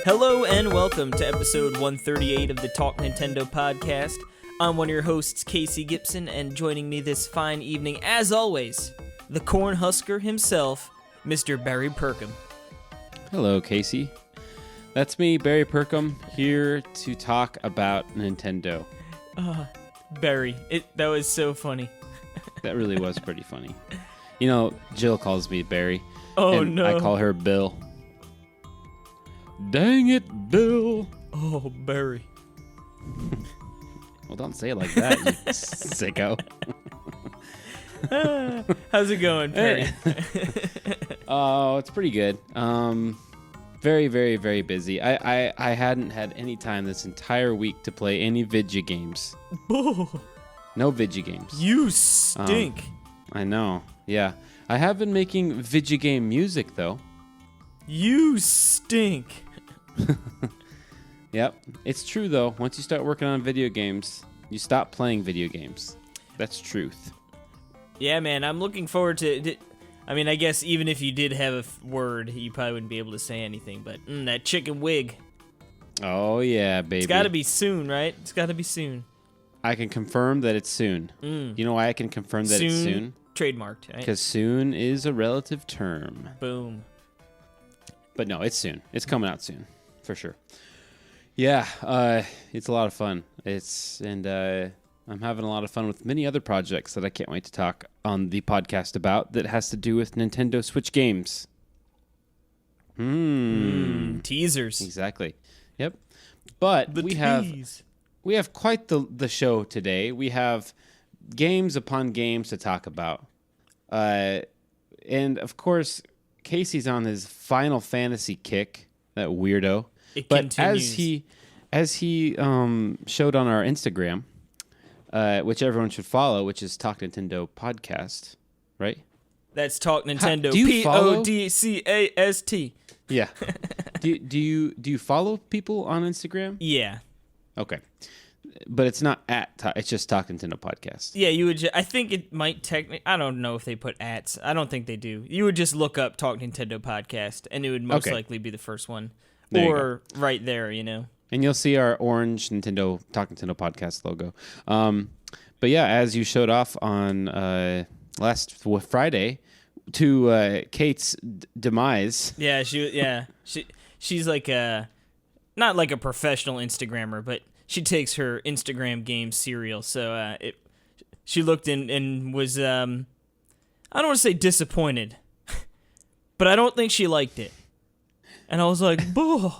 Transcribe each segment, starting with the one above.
Hello and welcome to episode 138 of the Talk Nintendo podcast. I'm one of your hosts, Casey Gibson, and joining me this fine evening, as always, the Cornhusker himself, Mr. Barry Perkham. Hello, Casey. That's me, Barry Perkham, here to talk about Nintendo. Barry, that was so funny. That really was pretty funny. You know, Jill calls me Barry. Oh, and no. I call her Bill. Dang it, Bill. Oh, Barry. Well, don't say it like that, you sicko. How's it going, Barry? Oh, it's pretty good. Very, very, very busy. I hadn't had any time this entire week to play any video games. No video games. You stink. I know. Yeah. I have been making video game music, though. You stink. Yep. It's true, though. Once you start working on video games, you stop playing video games. That's truth. Yeah, man, I'm looking forward to... I mean, I guess even if you did have a word, you probably wouldn't be able to say anything, but that chicken wig. Oh, yeah, baby. It's got to be soon, right? It's got to be soon. I can confirm that it's soon. You know why I can confirm that it's soon? Trademarked, right? Because soon is a relative term. Boom. But no, it's soon. It's coming out soon, for sure. Yeah, it's a lot of fun. I'm having a lot of fun with many other projects that I can't wait to talk on the podcast about that has to do with Nintendo Switch games. Teasers. Exactly. Yep. But we have quite the show today. We have games upon games to talk about. And of course, Casey's on his Final Fantasy kick, that weirdo. It but continues. as he showed on our Instagram, which everyone should follow, which is Talk Nintendo Podcast, right? That's Talk Nintendo. Do you follow? PODCAST. Yeah. do you follow people on Instagram? Yeah. Okay. But it's not it's just Talk Nintendo Podcast. Yeah, you would. I think it might technically. I don't know if they put ats. I don't think they do. You would just look up Talk Nintendo Podcast, and it would most likely be the first one, or right there. You know. And you'll see our orange Talk Nintendo Podcast logo. But yeah, as you showed off on last Friday, to Kate's demise. Yeah, she's like not like a professional Instagrammer, but she takes her Instagram game serial. So she looked and was I don't want to say disappointed, but I don't think she liked it. And I was like, boo.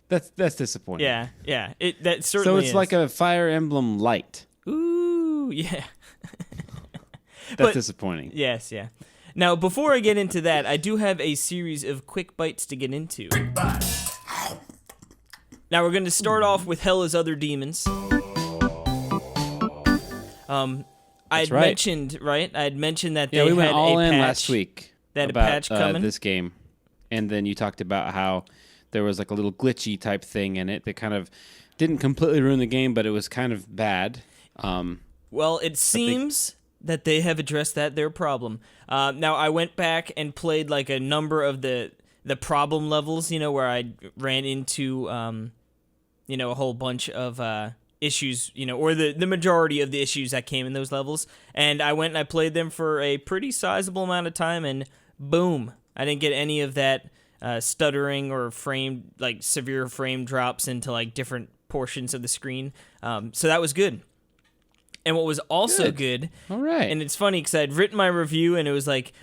That's disappointing. Yeah. That certainly So it's like a Fire Emblem Light. Ooh, yeah. That's disappointing. Yes, yeah. Now, before I get into that, I do have a series of quick bites to get into. Now, we're going to start off with Hell Other Demons. I had mentioned that they we went had all a in patch, last week. They had about, a patch coming. This game, and then you talked about how there was like a little glitchy type thing in it that kind of didn't completely ruin the game, but it was kind of bad. Well, it seems that they have addressed their problem. Now, I went back and played like a number of the problem levels, where I ran into, a whole bunch of issues, or the majority of the issues that came in those levels. And I went and I played them for a pretty sizable amount of time, and boom, I didn't get any of that stuttering or severe frame drops into like different portions of the screen. So that was good. And what was also good, all right, and it's funny because I'd written my review and it was like,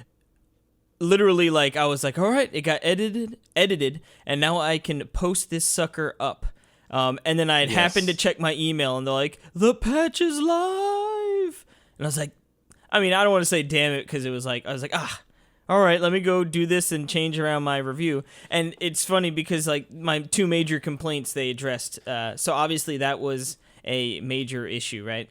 literally like, I was like, all right, it got edited, and now I can post this sucker up. And then I had happened to check my email and they're like, the patch is live. And I was like, I mean, I don't want to say damn it because I was like, all right, let me go do this and change around my review. And it's funny because like my two major complaints they addressed. So obviously that was a major issue, right?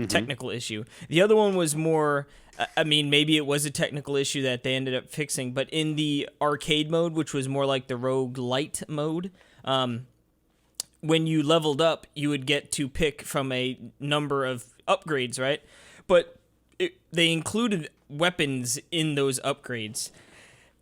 Technical issue. The other one was more, I mean, maybe it was a technical issue that they ended up fixing, but in the arcade mode, which was more like the roguelite mode, when you leveled up, you would get to pick from a number of upgrades, right? But they included weapons in those upgrades,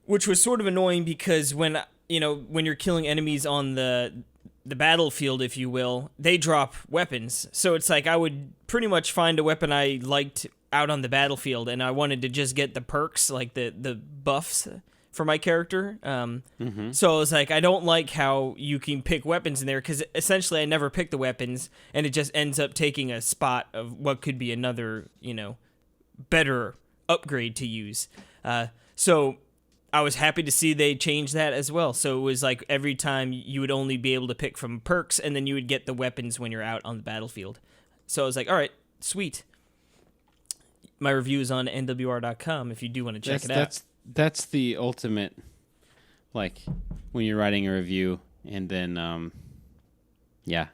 which was sort of annoying because when when you're killing enemies on the battlefield, if you will, they drop weapons. So it's like I would pretty much find a weapon I liked out on the battlefield, and I wanted to just get the perks, like the buffs for my character. So I was like, I don't like how you can pick weapons in there, because essentially I never pick the weapons, and it just ends up taking a spot of what could be another, better upgrade to use. So I was happy to see they changed that as well. So it was like every time you would only be able to pick from perks, and then you would get the weapons when you're out on the battlefield. So I was like, all right, sweet. My review is on nwr.com if you do want to check it out. That's the ultimate, like, when you're writing a review, and then, and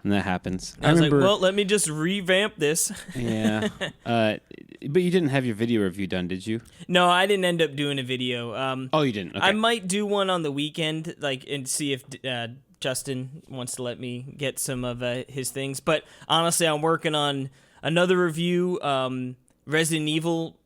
that happens. I was like, well, let me just revamp this. Yeah. But you didn't have your video review done, did you? No, I didn't end up doing a video. Oh, you didn't? Okay. I might do one on the weekend, and see if Justin wants to let me get some of his things. But honestly, I'm working on another review. Resident Evil,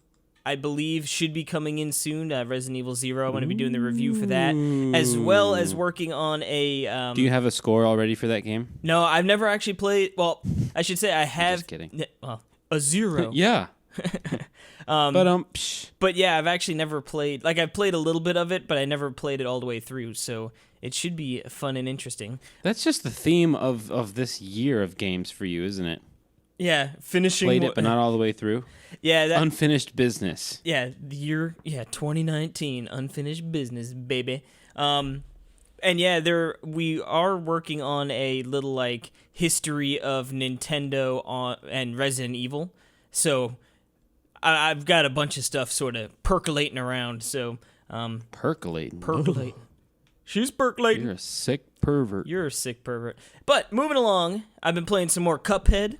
I believe, should be coming in soon. Resident Evil 0, I'm going to be doing the review for that, as well as working on a... Do you have a score already for that game? No, I've never actually played... Well, I should say I have... Just kidding. Well, a 0. Yeah. But yeah, I've actually never played... Like, I've played a little bit of it, but I never played it all the way through, so it should be fun and interesting. That's just the theme of this year of games for you, isn't it? Yeah, finishing... Played it, but not all the way through. Yeah, that... Unfinished business. Yeah, the year... Yeah, 2019, unfinished business, baby. And yeah, we are working on a little, like, history of Nintendo and Resident Evil. So I've got a bunch of stuff sort of percolating around, so... Percolating? Percolating. She's percolating. You're a sick pervert. You're a sick pervert. But moving along, I've been playing some more Cuphead.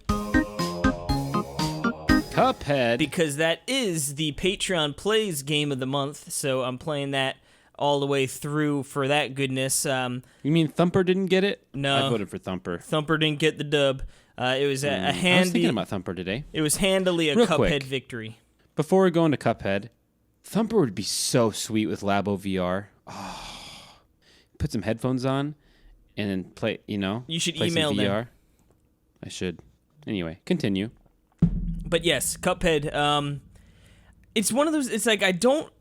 Cuphead? Because that is the Patreon Plays game of the month, so I'm playing that all the way through for that goodness. You mean Thumper didn't get it? No. I voted for Thumper. Thumper didn't get the dub. It was a handy... I was thinking about Thumper today. It was handily a Real Cuphead quick, victory. Before we go into Cuphead, Thumper would be so sweet with Labo VR. Oh, put some headphones on and then play, You should play email some VR. them. I should. Anyway, continue. But yes, Cuphead, it's one of those, it's like I don't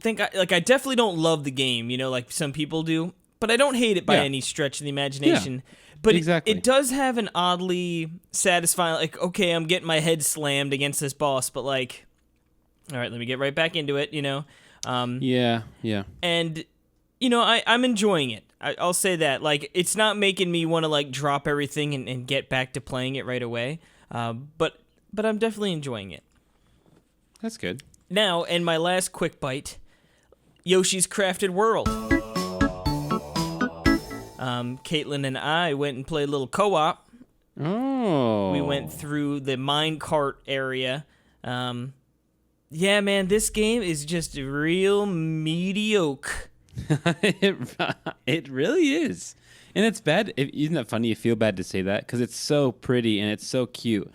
think, I definitely don't love the game, like some people do, but I don't hate it by any stretch of the imagination. Yeah, but exactly. it does have an oddly satisfying, like, okay, I'm getting my head slammed against this boss, but like, all right, let me get right back into it, Yeah. And, I'm enjoying it. I'll say that. Like, it's not making me want to, like, drop everything and get back to playing it right away. But I'm definitely enjoying it. That's good. Now, in my last quick bite, Yoshi's Crafted World. Caitlin and I went and played a little co-op. Oh. We went through the minecart area. Yeah, man, this game is just real mediocre. It really is. And it's bad. Isn't that funny? You feel bad to say that because it's so pretty and it's so cute.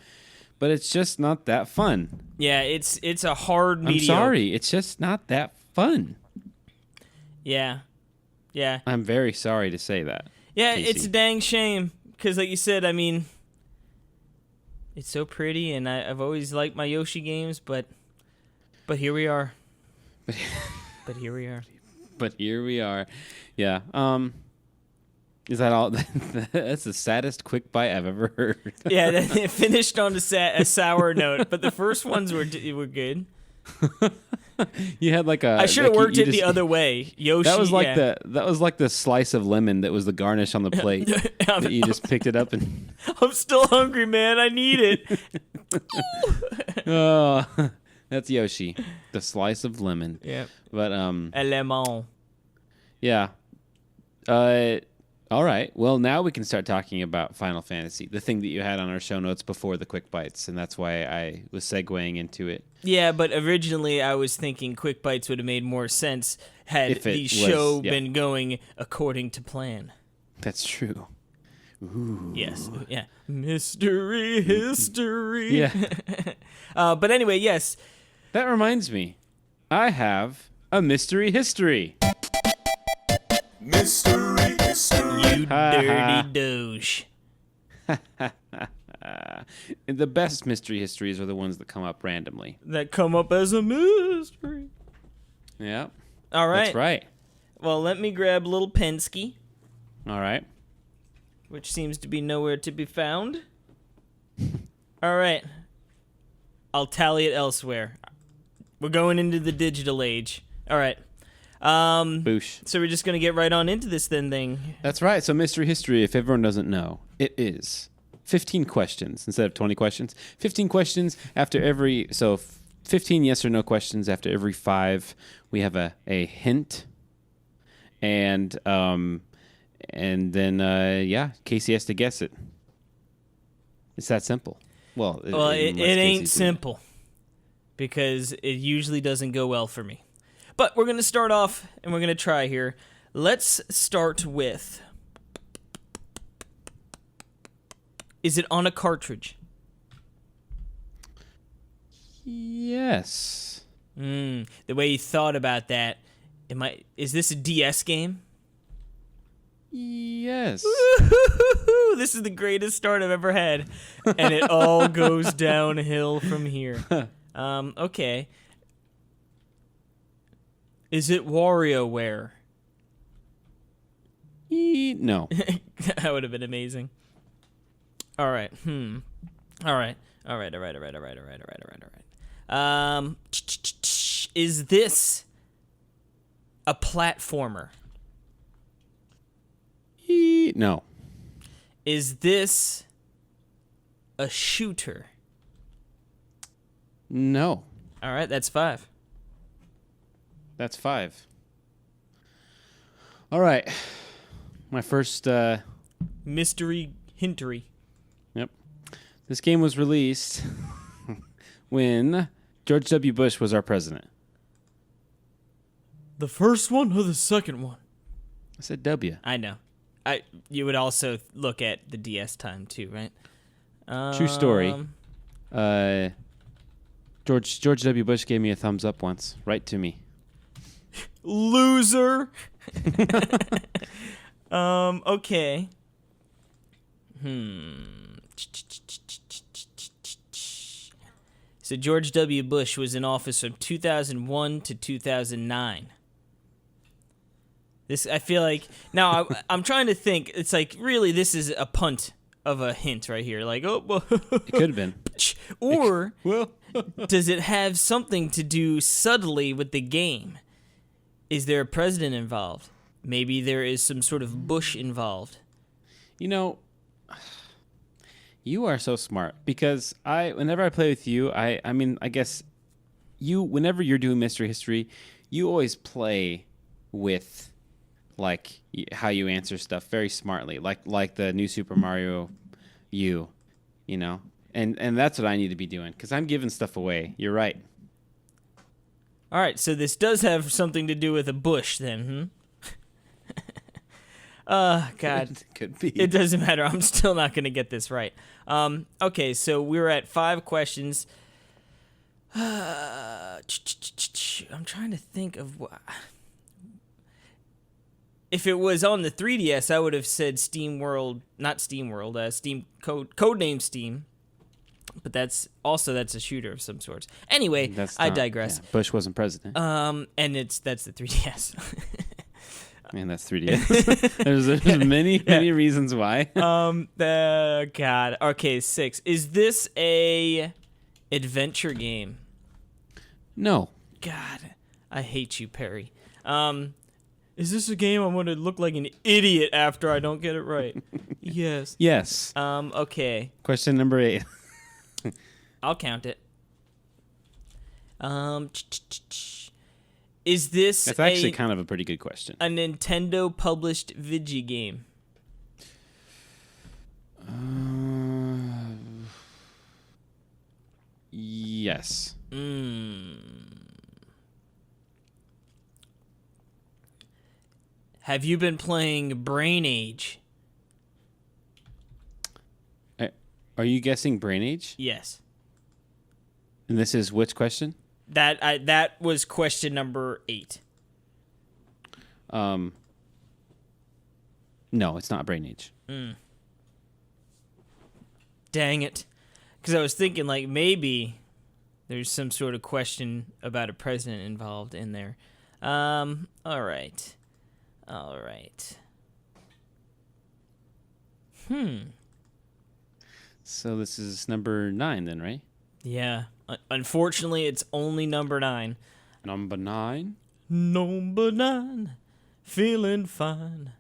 But it's just not that fun. Yeah, it's a hard mediocre. I'm sorry. It's just not that fun. Yeah. I'm very sorry to say that. Yeah, Casey. It's a dang shame. Because like you said, I mean, it's so pretty, and I've always liked my Yoshi games, but here we are. But here we are. But here we are. Yeah. Is that all? That's the saddest quick bite I've ever heard. Yeah, it finished on a sour note, but the first ones were good. You had like a. I should have worked it the other way. Yoshi. That was like the slice of lemon that was the garnish on the plate that you just picked it up and. I'm still hungry, man. I need it. Oh, that's Yoshi, the slice of lemon. Yeah. But A lemon. Yeah. All right. Well, now we can start talking about Final Fantasy, the thing that you had on our show notes before the quick bites, and that's why I was segueing into it. Yeah, but originally I was thinking quick bites would have made more sense had the show been going according to plan. That's true. Ooh. Yes. Yeah. Mystery history. Yeah. But anyway, yes. That reminds me. I have a mystery history. Mystery. You dirty douche. The best mystery histories are the ones that come up randomly. That come up as a mystery. Yeah. All right. That's right. Well, let me grab little Pensky, All right. which seems to be nowhere to be found. All right. I'll tally it elsewhere. We're going into the digital age. All right. Boosh. So we're just going to get right on into this thing. That's right. So mystery history, if everyone doesn't know, it is 15 questions instead of 20 questions. 15 questions after every... So 15 yes or no questions after every 5. We have a hint. And then, Casey has to guess it. It's that simple. Well, It ain't simple because it usually doesn't go well for me. But we're going to start off and we're going to try here. Let's start with... Is it on a cartridge? Yes. The way you thought about that, is this a DS game? Yes. Woo-hoo-hoo-hoo! This is the greatest start I've ever had. And it all goes downhill from here. Okay. Is it WarioWare? No. That would have been amazing. All right. All right. Is this a platformer? No. Is this a shooter? No. All right, that's 5. That's 5. All right. My first... Mystery hintery. Yep. This game was released when George W. Bush was our president. The first one or the second one? I said W. I know. You would also look at the DS time too, right? True story. George W. Bush gave me a thumbs up once. Right to me. Loser. Okay. So George W. Bush was in office from 2001 to 2009. This, I feel like, now I'm trying to think. It's like, really, this is a punt of a hint right here. Like, oh, well, It could have been. or Well, does it have something to do subtly with the game? Is there a president involved? Maybe there is some sort of Bush involved. you know, you are so smart because whenever I play with you, I guess whenever you're doing mystery history, you always play with like how you answer stuff very smartly, like the new Super Mario you know, and that's what I need to be doing because I'm giving stuff away. You're right. All right, so this does have something to do with a bush then, God. Could be. It doesn't matter. I'm still not going to get this right. Okay, so we're at 5 questions. I'm trying to think of what... If it was on the 3DS, I would have said Steam World, not Steam World, Steam codename Steam. But that's a shooter of some sorts. Anyway, I digress. Yeah, Bush wasn't president. And that's the 3DS. Man, that's 3DS. There's many reasons why. God. Okay, 6. Is this a adventure game? No. God, I hate you, Perry. Is this a game I'm going to look like an idiot after I don't get it right? Yes. Yes. Okay. Question number 8. I'll count it. Is this That's actually kind of a pretty good question. A Nintendo published Vigi game? Yes. Have you been playing Brain Age? Are you guessing Brain Age? Yes. And this is which question? That was question number 8. No, it's not Brain Age. Dang it. Because I was thinking, like, maybe there's some sort of question about a president involved in there. All right. So this is number 9 then, right? Yeah. Unfortunately, it's only number 9. Number 9? Number 9. Feeling fine.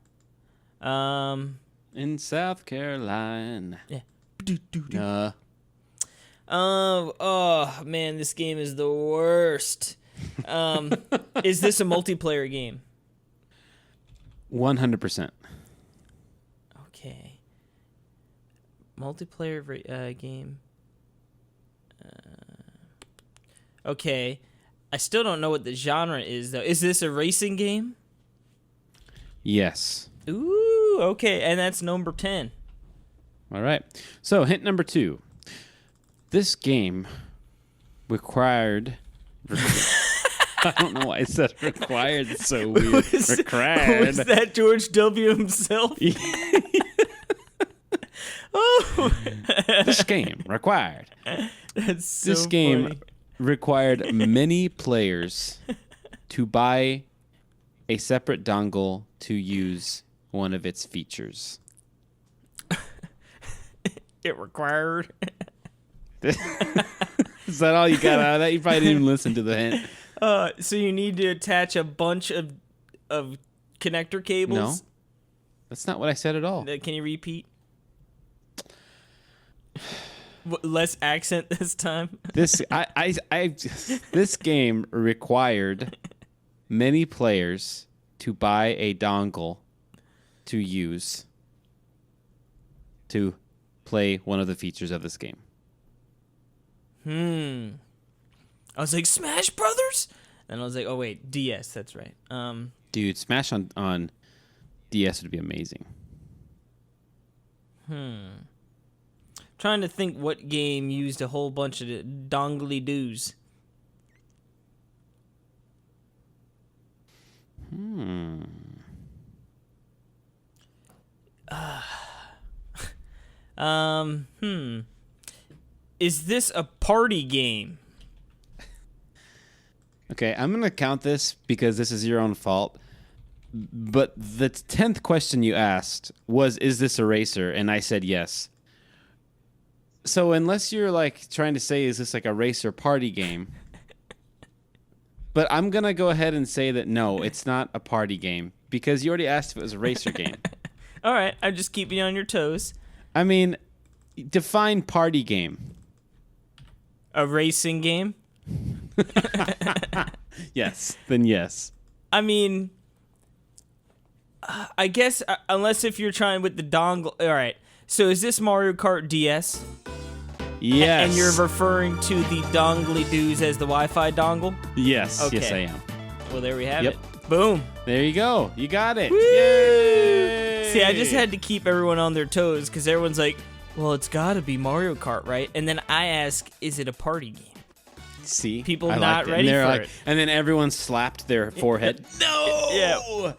In South Carolina. Yeah. Oh, man, this game is the worst. Is this a multiplayer game? 100%. Okay. Multiplayer game. Okay. I still don't know what the genre is, though. Is this a racing game? Yes. Ooh, okay. And that's number 10. All right. So, hint number 2. This game required... I don't know why I said required. It's so weird. Required. Was that George W. himself? Oh. This game required. That's so This game funny. required many players to buy a separate dongle to use one of its features. It required. Is that all you got out of that? You probably didn't even listen to the hint. So you need to attach a bunch of connector cables? No. That's not what I said at all. Can you repeat? Less accent this time. This this game required many players to buy a dongle to use to play one of the features of this game. I was like, Smash Brothers? And I was like, oh wait, DS, that's right. Dude, Smash on DS would be amazing. Trying to think what game used a whole bunch of dongly doos. Is this a party game? Okay, I'm going to count this because this is your own fault. But the 10th question you asked was, is this a racer? And I said yes. So unless you're like trying to say, is this like a racer party game? But I'm going to go ahead and say that no, it's not a party game because you already asked if it was a racer game. All right, I'm just keeping you on your toes. I mean, define party game. A racing game? Yes, then yes. I mean, I guess unless if you're trying with the dongle. All right. So is this Mario Kart DS? Yes. And you're referring to the dongly doos as the Wi-Fi dongle? Yes. Okay. Yes, I am. Well, there we have Yep. it. Boom. There you go. You got it. Woo! Yay! See, I just had to keep everyone on their toes because everyone's like, well, it's got to be Mario Kart, right? And then I ask, is it a party game? See, People I not liked it. ready and they're for like, it. And then everyone slapped their forehead. No. Yeah.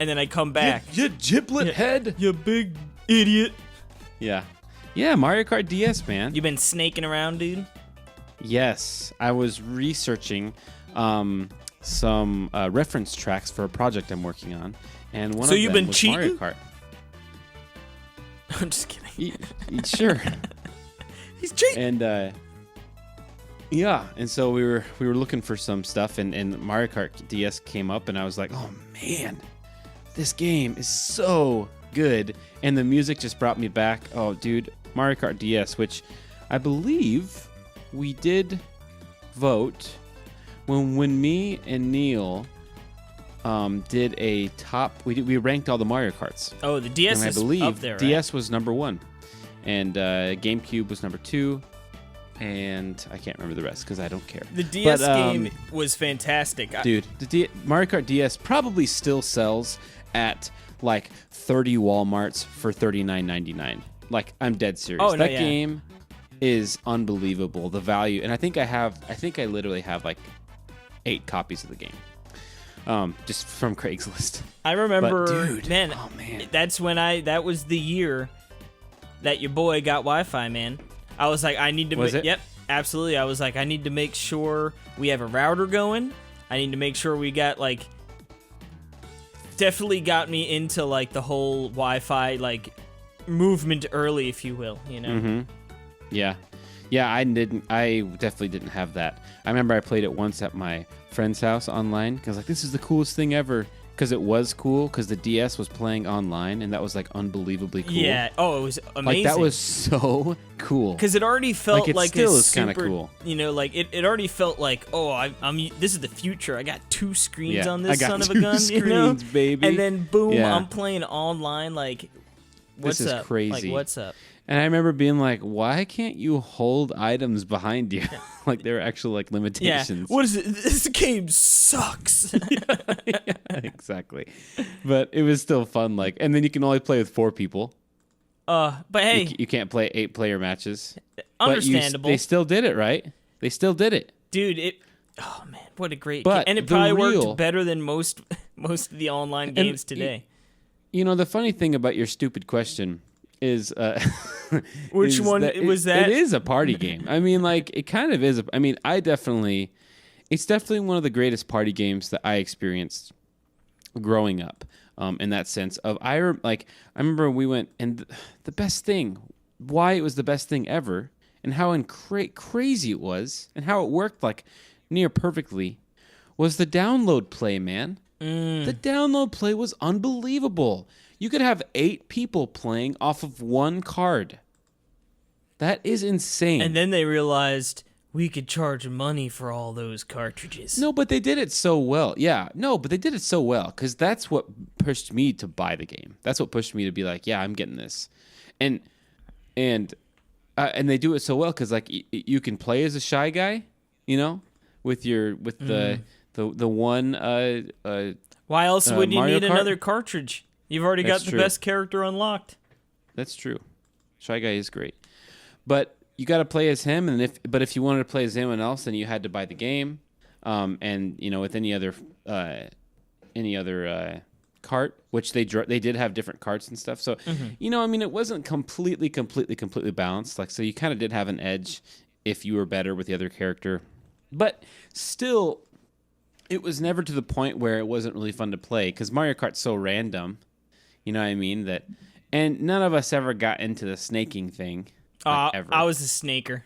And then I come back. You giblet head. You big idiot. Yeah. Yeah, Mario Kart DS, man. You been snaking around, dude? Yes, I was researching some reference tracks for a project I'm working on, and one So of you've them been was cheating? Mario Kart. I'm just kidding. Sure. He's cheating. And yeah, and so we were looking for some stuff, and Mario Kart DS came up, and I was like, oh man, this game is so good, and the music just brought me back. Oh, dude, Mario Kart DS, which I believe we did vote when me and Neil did a top. We ranked all the Mario Karts. Oh, the DS and is I believe up there, right? DS was number 1, and GameCube was number 2. And I can't remember the rest because I don't care. The DS game was fantastic. Dude, Mario Kart DS probably still sells at like 30 Walmarts for $39.99. Like, I'm dead serious. Oh, no, that yeah. game is unbelievable. The value, and I think I literally have like 8 copies of the game. just from Craigslist. I remember, But, dude, man, oh, man. that was the year that your boy got Wi-Fi, man. I was like, I need to. Was it? Yep, absolutely. I was like, I need to make sure we have a router going. I need to make sure we got like. Definitely got me into like the whole Wi-Fi like movement early, if you will. You know. Mm-hmm. Yeah. I definitely didn't have that. I remember I played it once at my friend's house online because like this is the coolest thing ever. Because it was cool because the DS was playing online and that was like unbelievably cool. Yeah. Oh, it was amazing. Like that was so cool. Because it already felt it like still a is kind of super, cool. You know, like it already felt like, oh, I'm this is the future. I got 2 screens on I this got son of a 2 gun, screens, you know? baby. And then boom, Yeah. I'm playing online. Like, what's This is up? crazy. Like, what's up? And I remember being like, why can't you hold items behind you? Like there were actual like Yeah. limitations. What is it? This game sucks. Yeah, exactly. But it was still fun. Like, and then you can only play with 4 people. But hey, You can't play 8-player matches. understandable, But they still did it, right? They still did it. dude. Oh man, what a great But game. And it the probably real- worked better than most of the online games today. You know, the funny thing about your stupid question is Which is one was that? It is a party game. I mean, like it kind of is. I mean, it's definitely one of the greatest party games that I experienced growing up. In that sense of I remember we went and the best thing, why it was the best thing ever, and how crazy it was, and how it worked like near perfectly, was the download play, man. The download play was unbelievable. You could have 8 people playing off of 1 card. That is insane. And then they realized we could charge money for all those cartridges. No, but they did it so well. Yeah, no, but they did it so well because that's what pushed me to buy the game. That's what pushed me to be like, yeah, I'm getting this, and they do it so well because like you can play as a shy guy, you know, with the one. Why else would you Mario need Kart? another cartridge? You've already That's got the true. best character unlocked. That's true. Shy guy is great, but you got to play as him, and if you wanted to play as anyone else, then you had to buy the game, and you know with any other cart, which they did have different carts and stuff. So you know, I mean, it wasn't completely balanced. Like so, you kind of did have an edge if you were better with the other character, but still, it was never to the point where it wasn't really fun to play because Mario Kart's so random. You know what I mean? And none of us ever got into the snaking thing. Ever. I was a snaker.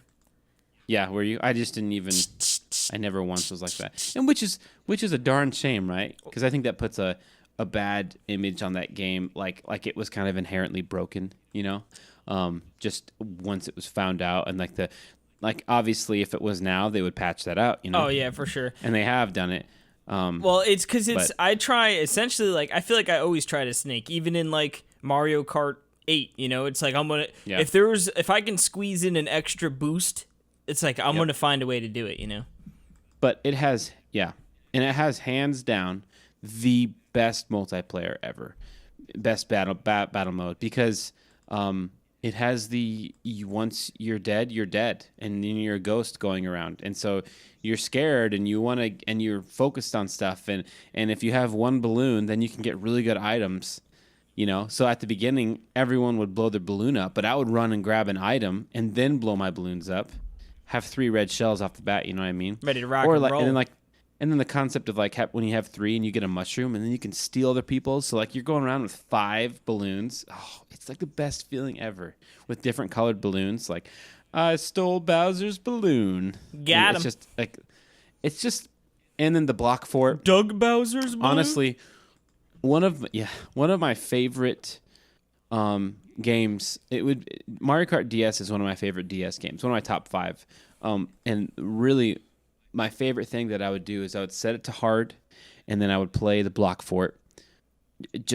Yeah, were you? I just didn't even. I never once was like that, and which is a darn shame, right? Because I think that puts a bad image on that game, like it was kind of inherently broken, you know. Just once it was found out, and like obviously if it was now, they would patch that out, you know. Oh yeah, for sure. And they have done it. Well, it's because but- I try essentially like I feel like I always try to snake, even in like Mario Kart 8. You know, it's like I'm gonna if I can squeeze in an extra boost, it's like I'm gonna find a way to do it. You know. But it has and it has hands down the best multiplayer ever, best battle mode because it has once you're dead, and then you're a ghost going around, and so you're scared and and you're focused on stuff, and if you have 1 balloon, then you can get really good items, you know. So at the beginning, everyone would blow their balloon up, but I would run and grab an item and then blow my balloons up, have 3 red shells off the bat, you know what I mean? Ready to rock or and like, roll. And then the concept of like when you have 3 and you get a mushroom and then you can steal other people's. So like you're going around with 5 balloons. Oh, it's like the best feeling ever with different colored balloons. Like I stole Bowser's balloon. Got him. It's just, and then the block fort. Doug Bowser's balloon? Honestly, one of my favorite games. Mario Kart DS is one of my favorite DS games. One of my top 5. And really, my favorite thing that I would do is I would set it to hard, and then I would play the block fort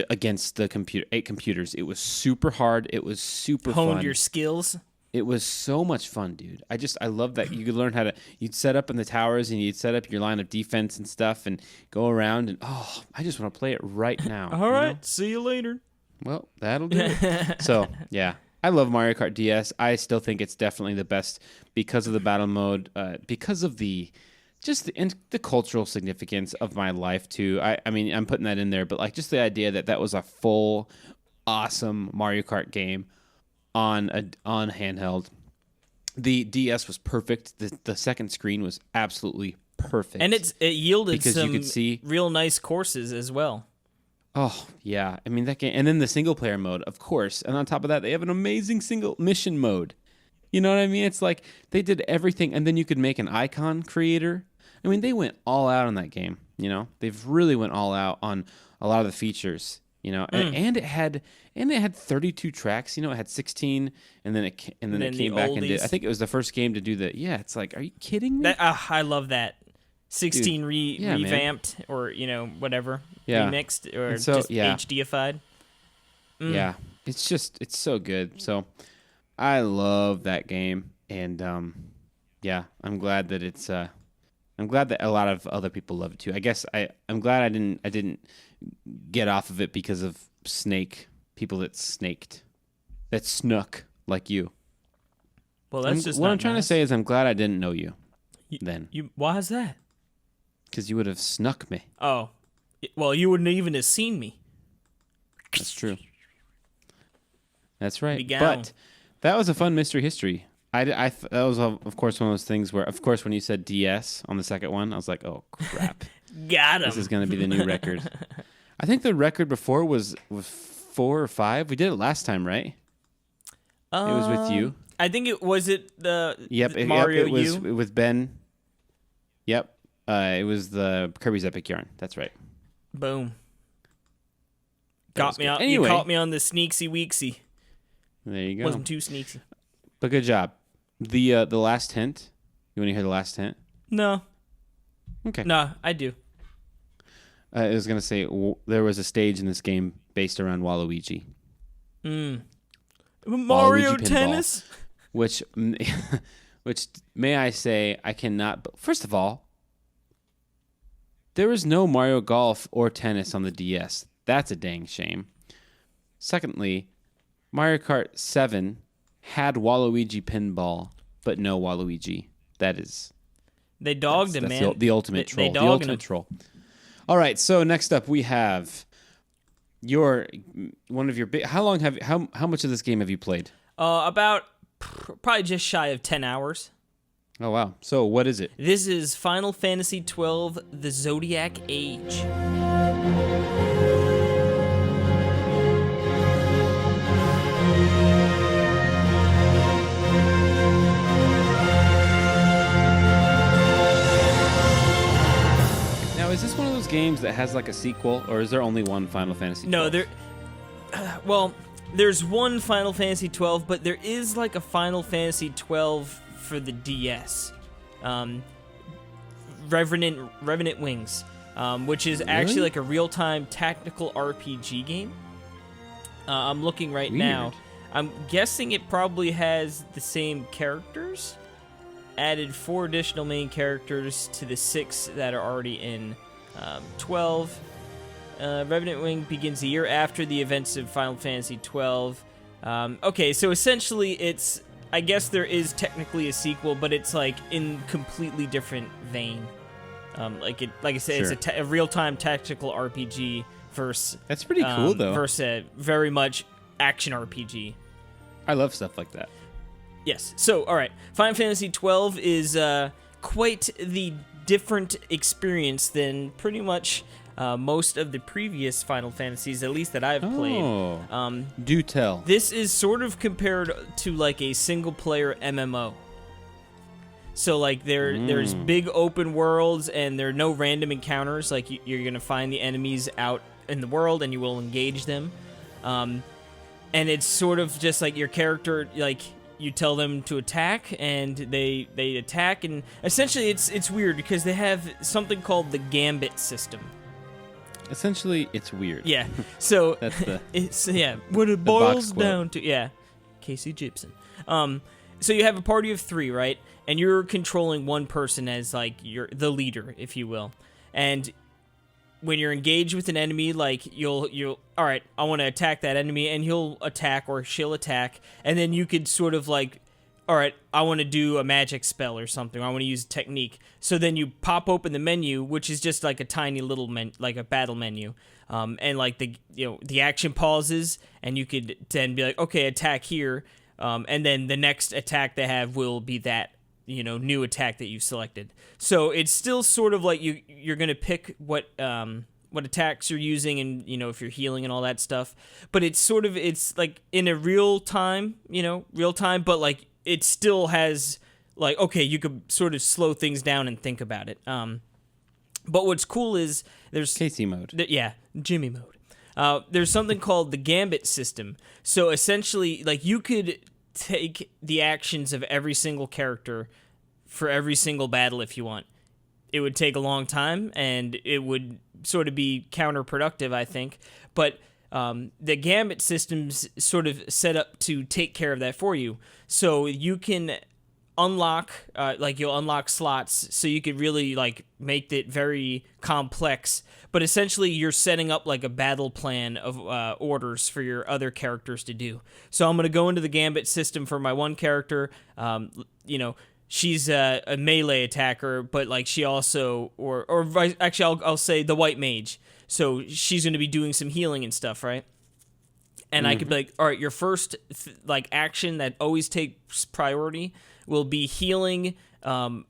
against the 8 computers. It was super hard. It was super fun. Honed your skills. It was so much fun, dude. I love that you could learn you'd set up in the towers and you'd set up your line of defense and stuff and go around and I just want to play it right now. All right, see you later. Well, that'll do it. So, yeah. I love Mario Kart DS. I still think it's definitely the best because of the battle mode, because of the just the cultural significance of my life too. I mean, I'm putting that in there, but like just the idea that was a full, awesome Mario Kart game on handheld. The DS was perfect. The second screen was absolutely perfect, and it yielded because some you could see real nice courses as well. Oh yeah, I mean that game, and then the single player mode, of course, and on top of that, they have an amazing single mission mode. You know what I mean? It's like they did everything, and then you could make an icon creator. I mean, they went all out on that game. You know, they've really went all out on a lot of the features. You know, and it had 32 tracks. You know, it had 16, and then it came back and did. I think it was the first game to do the. Yeah, it's like, are you kidding me? I love that. 16 Dude, revamped, man. Or whatever, remixed, or just HDified. Yeah, it's so good. So I love that game, and I'm glad that I'm glad that a lot of other people love it too. I guess I'm glad I didn't get off of it because of people that snuck like you. Well, that's just what I'm trying to say is I'm glad I didn't know you then. Why is that? Because you would have snuck me. Oh, well, you wouldn't even have seen me. That's true. That's right. But that was a fun mystery history. That was, of course, one of those things where, of course, when you said DS on the second one, I was like, oh, crap. Got him. This is going to be the new record. I think the record before was 4 or 5. We did it last time, right? It was with you. I think it was the Mario it was U? With Ben. Yep. It was the Kirby's Epic Yarn. That's right. Boom. Got me out. Anyway, you caught me on the sneaksy weeksy. There you go. Wasn't too sneaky. But good job. The last hint. You want to hear the last hint? No. Okay. No, I do. I was going to say there was a stage in this game based around Waluigi. Mario Waluigi Tennis? Which may I say, I cannot... But first of all, there is no Mario Golf or Tennis on the DS. That's a dang shame. Secondly, Mario Kart 7 had Waluigi pinball, but no Waluigi. That is... They dogged him, man. The ultimate troll. They the ultimate troll. All right, so next up we have one of your big... How much of this game have you played? About probably just shy of 10 hours. Oh, wow. So what is it? This is Final Fantasy XII, The Zodiac Age. Now, is this one of those games that has like a sequel, or is there only one Final Fantasy XII? No, there's one Final Fantasy XII, but there is like a Final Fantasy XII for the DS. Revenant Wings, which is actually like a real-time tactical RPG game. I'm looking right now. I'm guessing it probably has the same characters. Added 4 additional main characters to the 6 that are already in 12. Revenant Wing begins a year after the events of Final Fantasy XII. Okay, so essentially it's... I guess there is technically a sequel, but it's like in completely different vein. Like I said, it's a real-time tactical RPG versus... That's pretty cool, though. Versus a very much action RPG. I love stuff like that. Yes. So, all right. Final Fantasy XII is quite the different experience than pretty much most of the previous Final Fantasies, at least that I've played. Do tell. This is sort of compared to like a single-player MMO. So, like, there's big open worlds, and there are no random encounters. Like, you're going to find the enemies out in the world, and you will engage them. And it's sort of just like your character, like... You tell them to attack, and they attack, and essentially it's weird because they have something called the Gambit system. Essentially, it's weird. Yeah. So that's it's what it boils down to. Casey Gibson. So you have a party of 3, right? And you're controlling one person as like the leader, if you will, and when you're engaged with an enemy, like you'll all right, I want to attack that enemy, and he'll attack or she'll attack, and then you could sort of like all right, I want to do a magic spell or something, or I want to use a technique. So then you pop open the menu, which is just like a tiny little like a battle menu. And like the action pauses, and you could then be like, okay, attack here. And then the next attack they have will be that, new attack that you've selected. So it's still sort of like you're going to pick what attacks you're using, and, if you're healing and all that stuff. But it's like in a real time, but like it still has like, okay, you could sort of slow things down and think about it. But what's cool is there's Casey mode. Jimmy mode. There's something called the Gambit system. So essentially, like, you could take the actions of every single character for every single battle if you want. It would take a long time, and it would sort of be counterproductive, I think. But the Gambit system's sort of set up to take care of that for you. So you can unlock, you'll unlock slots, so you could really, like, make it very complex. But essentially, you're setting up, like, a battle plan of orders for your other characters to do. So I'm going to go into the Gambit system for my one character. She's a melee attacker, but, like, she also, I'll say the white mage. So she's going to be doing some healing and stuff, right? And I could be like, all right, your first, action that always takes priority will be healing an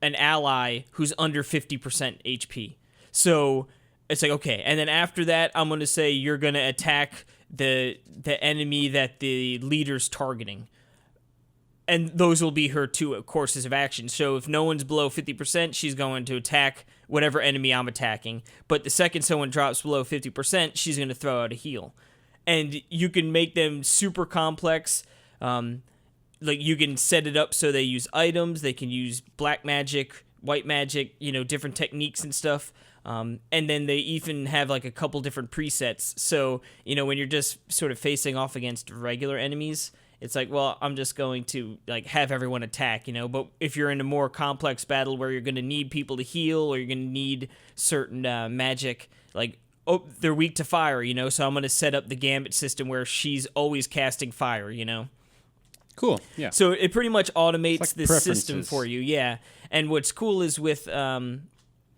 ally who's under 50% HP. So it's like, okay. And then after that, I'm going to say you're going to attack the enemy that the leader's targeting. And those will be her two courses of action. So if no one's below 50%, she's going to attack whatever enemy I'm attacking. But the second someone drops below 50%, she's going to throw out a heal. And you can make them super complex. You can set it up so they use items, they can use black magic, white magic, different techniques and stuff. And then they even have like a couple different presets. So, when you're just sort of facing off against regular enemies, it's like, well, I'm just going to like have everyone attack, But if you're in a more complex battle where you're going to need people to heal, or you're going to need certain magic, like, oh, they're weak to fire, So I'm going to set up the Gambit system where she's always casting fire, Cool. Yeah. So it pretty much automates this system preferences. for you. Yeah. And what's cool is with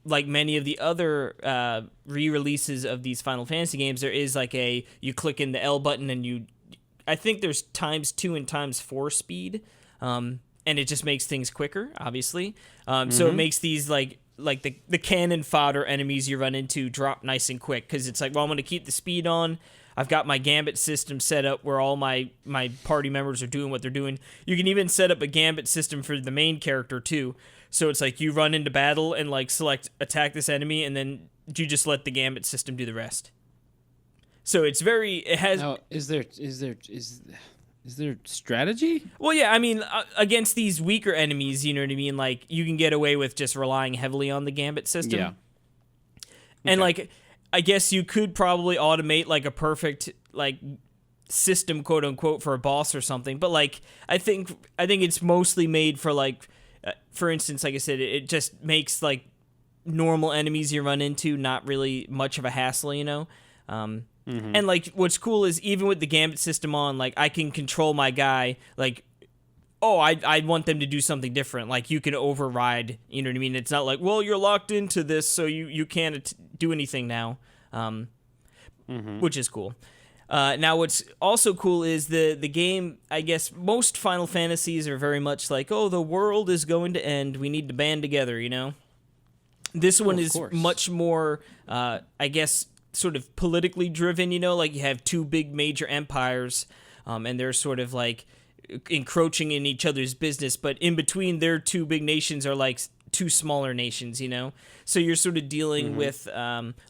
like many of the other re-releases of these Final Fantasy games, there is like you click in the L button and I think there's ×2 and ×4 speed, and it just makes things quicker, obviously. So it makes these like the cannon fodder enemies you run into drop nice and quick, because it's like, well, I'm going to keep the speed on. I've got my Gambit system set up where all my party members are doing what they're doing. You can even set up a Gambit system for the main character too. So it's like you run into battle and like select attack this enemy, and then you just let the Gambit system do the rest. So it's it has. Now, is there strategy? Well, yeah, I mean, against these weaker enemies, you know what I mean? Like, you can get away with just relying heavily on the Gambit system. Yeah. And like, I guess you could probably automate like a perfect like system, quote unquote, for a boss or something. But like, I think it's mostly made for like, for instance, like I said, it just makes like normal enemies you run into not really much of a hassle, And like, what's cool is even with the Gambit system on, like, I can control my guy. Like, oh, I want them to do something different. Like, you can override. You know what I mean? It's not like, well, you're locked into this, so you can't do anything now. Which is cool. Now, what's also cool is the game. I guess most Final Fantasies are very much like, oh, the world is going to end. We need to band together. This one is much more, I guess, sort of politically driven, like you have two big major empires, and they're sort of like encroaching in each other's business, but in between their two big nations are like two smaller nations, so you're sort of dealing with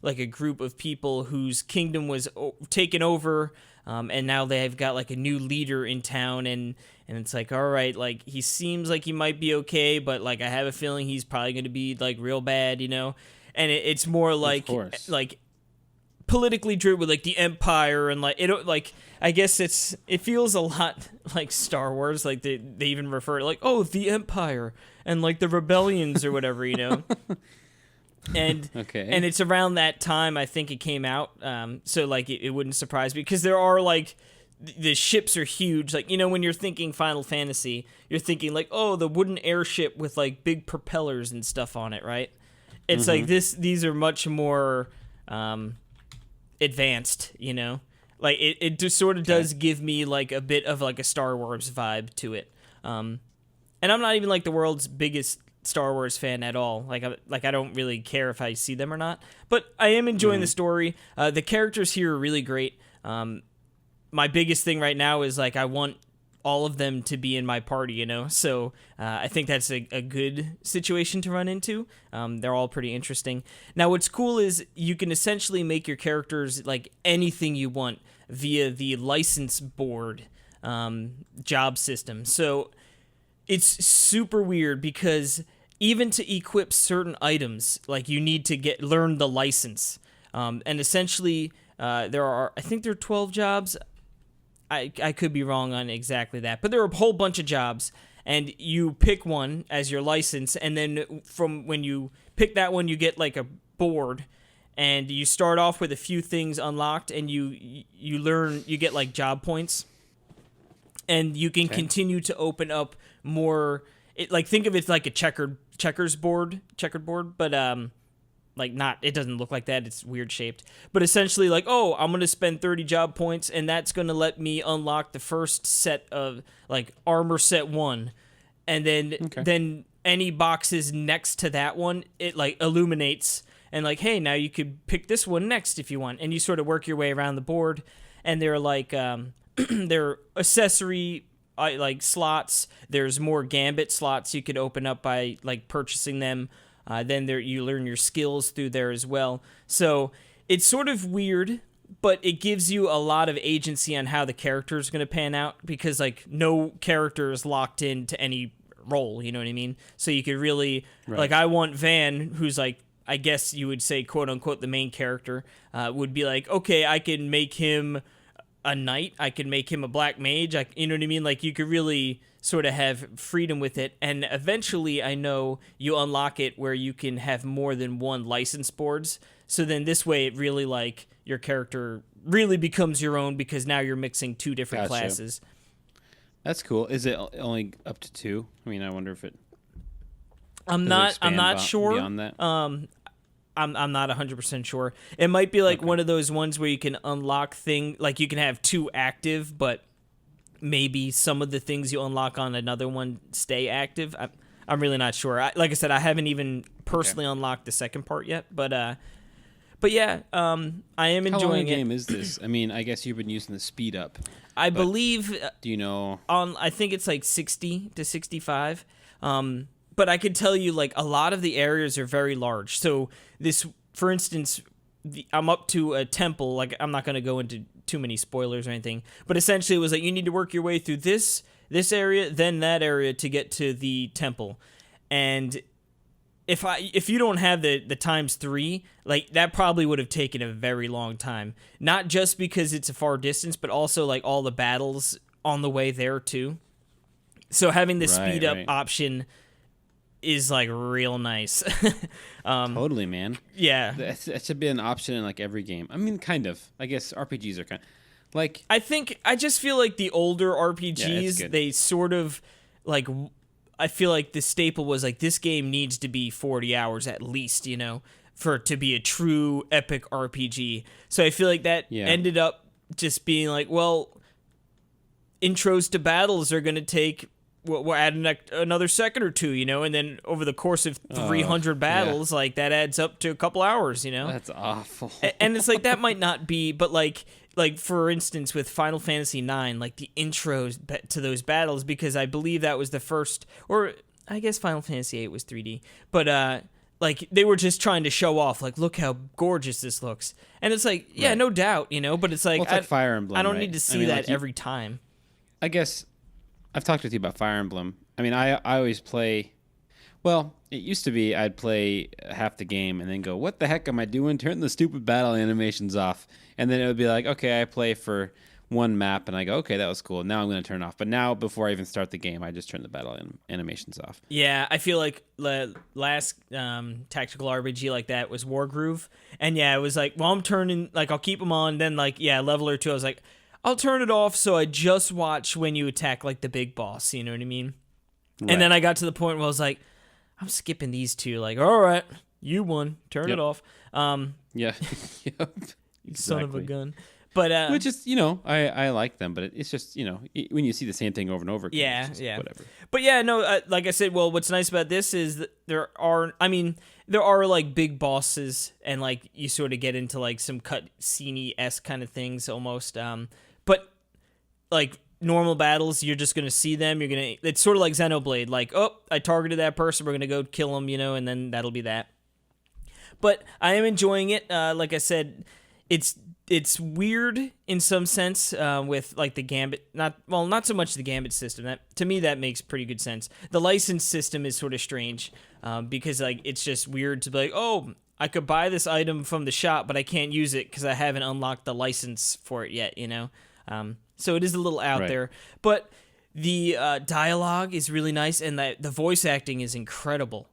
like a group of people whose kingdom was taken over, and now they've got like a new leader in town, and it's like, all right, like he seems like he might be okay, but like I have a feeling he's probably going to be like real bad, and it's more like politically driven with like the Empire, and like it, like I guess it feels a lot like Star Wars, like they even refer to like, oh, the Empire and like the rebellions or whatever, and and it's around that time I think it came out, so like it wouldn't surprise me, because there are like the ships are huge. Like, when you're thinking Final Fantasy, you're thinking like, oh, the wooden airship with like big propellers and stuff on it, right? It's like these are much more advanced, Like it just sort of does give me like a bit of like a Star Wars vibe to it. And I'm not even like the world's biggest Star Wars fan at all. Like I don't really care if I see them or not. But I am enjoying the story. The characters here are really great. My biggest thing right now is like I want all of them to be in my party, So I think that's a good situation to run into. They're all pretty interesting. Now, what's cool is you can essentially make your characters like anything you want via the license board job system. So it's super weird because even to equip certain items, like you need to learn the license. And essentially, I think there are 12 jobs. I could be wrong on exactly that, but there are a whole bunch of jobs, and you pick one as your license, and then from when you pick that one, you get like a board, and you start off with a few things unlocked, and you get like job points, and you can continue to open up more. Think of it like a checkered board, but like not, it doesn't look like that. It's weird shaped, but essentially like, oh, I'm going to spend 30 job points and that's going to let me unlock the first set of like armor set 1. And then any boxes next to that one, it like illuminates and like, hey, now you could pick this one next if you want. And you sort of work your way around the board, and they're like, they're accessory like slots. There's more gambit slots you could open up by like purchasing them. Then you learn your skills through there as well. So it's sort of weird, but it gives you a lot of agency on how the character is going to pan out, because like no character is locked into any role, you know what I mean? So you could really, like I want Van, who's like, I guess you would say quote unquote the main character, would be like, okay, I can make him a knight, I can make him a black mage, you know what I mean? Like you could really sort of have freedom with it, and eventually I know you unlock it where you can have more than one license boards, so then this way it really like your character really becomes your own, because now you're mixing two different classes. That's cool. Is it only up to 2? I mean, I wonder if it I'm not sure. Beyond that? I'm not 100% sure. It might be like one of those ones where you can unlock like you can have 2 active, but maybe some of the things you unlock on another one stay active. I'm really not sure. Like I said, I haven't even personally unlocked the second part yet, but yeah, I am enjoying it. How long a game is this? I mean, I guess you've been using the speed up. I believe. Do you know? I think it's like 60 to 65. But I could tell you, like, a lot of the areas are very large. So this, for instance, I'm up to a temple. Like, I'm not going to go into too many spoilers or anything, but essentially it was like you need to work your way through this area, then that area to get to the temple. And if you don't have the times 3, like that probably would have taken a very long time. Not just because it's a far distance, but also like all the battles on the way there too. So having the speed up option is like real nice. Totally, man. Yeah, that should be an option in like every game. I mean, kind of. I guess RPGs are kind of like. I just feel like the older RPGs, they sort of like. I feel like the staple was like this game needs to be 40 hours at least, for it to be a true epic RPG. So I feel like that ended up just being like, well, intros to battles are going to take. We'll add another second or 2, and then over the course of 300 battles, like that adds up to a couple hours, That's awful. And it's like that might not be, but like for instance with Final Fantasy IX, like the intros to those battles, because I believe that was the first, or I guess Final Fantasy VIII was 3D, but like they were just trying to show off, like look how gorgeous this looks, and it's like no doubt, but it's like, well, it's like Fire Emblem. I don't need to see that every time. I guess. I've talked with you about Fire Emblem. I mean, I always play. Well, it used to be I'd play half the game and then go, "What the heck am I doing? Turn the stupid battle animations off." And then it would be like, "Okay, I play for one map," and I go, "Okay, that was cool. Now I'm going to turn it off." But now, before I even start the game, I just turn the battle animations off. Yeah, I feel like the last tactical RPG like that was Wargroove, and it was like, well, I'm turning, like I'll keep them on. Then like level or 2, I was like, I'll turn it off so I just watch when you attack like the big boss, you know what I mean? Right. And then I got to the point where I was like, I'm skipping these two. Like, all right, you won. Turn it off. Yeah. Yep. You son of a gun. But which is, I like them, but it's just, when you see the same thing over and over again, it's just whatever. But yeah, no, like I said, well, what's nice about this is that there are like big bosses, and like you sort of get into like some cutscene-esque kind of things almost. But like normal battles, you're just gonna see them. It's sort of like Xenoblade, like, oh, I targeted that person, we're gonna go kill them, and then that'll be that. But I am enjoying it. Like I said, it's weird in some sense with like the gambit, not so much the gambit system. That to me that makes pretty good sense. The license system is sort of strange because like it's just weird to be like, oh, I could buy this item from the shop, but I can't use it because I haven't unlocked the license for it yet. So it is a little out there, but the dialogue is really nice, and the voice acting is incredible.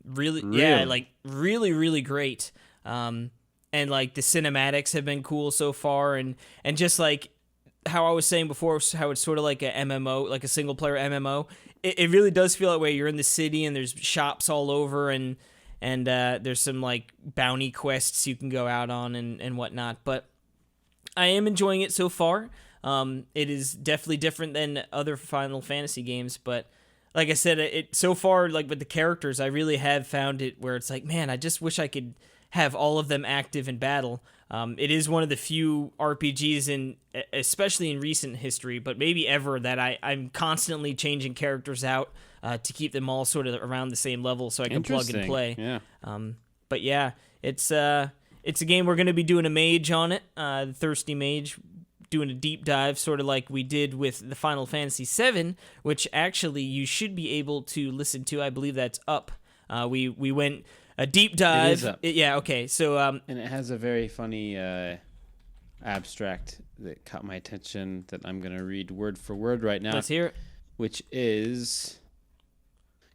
Really? Yeah, like really great. And like the cinematics have been cool so far, and just like how I was saying before, how it's sort of like a MMO, like a single player MMO. It really does feel that way. You're in the city, and there's shops all over, and there's some like bounty quests you can go out on and whatnot. But I am enjoying it so far. It is definitely different than other Final Fantasy games, but like I said, it so far, like with the characters, I really have found it where it's like, man, I just wish I could have all of them active in battle. It is one of the few RPGs especially in recent history, but maybe ever, that I'm constantly changing characters out to keep them all sort of around the same level so I can plug and play. Yeah. But yeah, it's a game we're going to be doing a mage on it, the Thirsty Mage, doing a deep dive, sort of like we did with the Final Fantasy VII, which actually you should be able to listen to. I believe that's up. We went a deep dive. It is up. Yeah, okay. So and it has a very funny abstract that caught my attention that I'm going to read word for word right now. Let's hear it. Which is,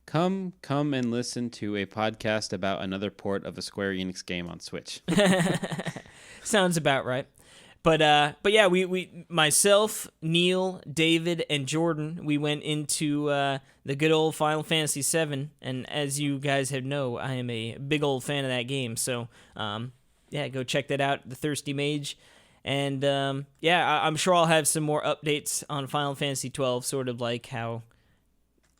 come and listen to a podcast about another port of a Square Enix game on Switch. Sounds about right. But yeah, we myself, Neil, David, and Jordan, we went into the good old Final Fantasy VII, and as you guys know, I am a big old fan of that game. So yeah, go check that out, The Thirsty Mage, and yeah, I'm sure I'll have some more updates on Final Fantasy XII, sort of like how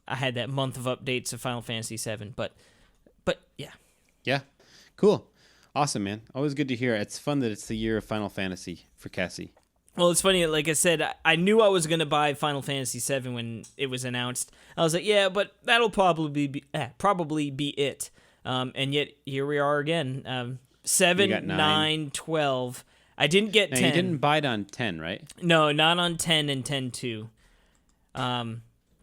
I had that month of updates of Final Fantasy VII. But yeah, Cool. Awesome, man. Always good to hear. It's fun that it's the year of Final Fantasy for Cassie. Well, it's funny. Like I said, I knew I was going to buy Final Fantasy VII when it was announced. I was like, yeah, but that'll probably be it. And yet, here we are again. 7, 9, 12. I didn't get 10. You didn't buy it on 10, right? No, not on 10 and 10-2.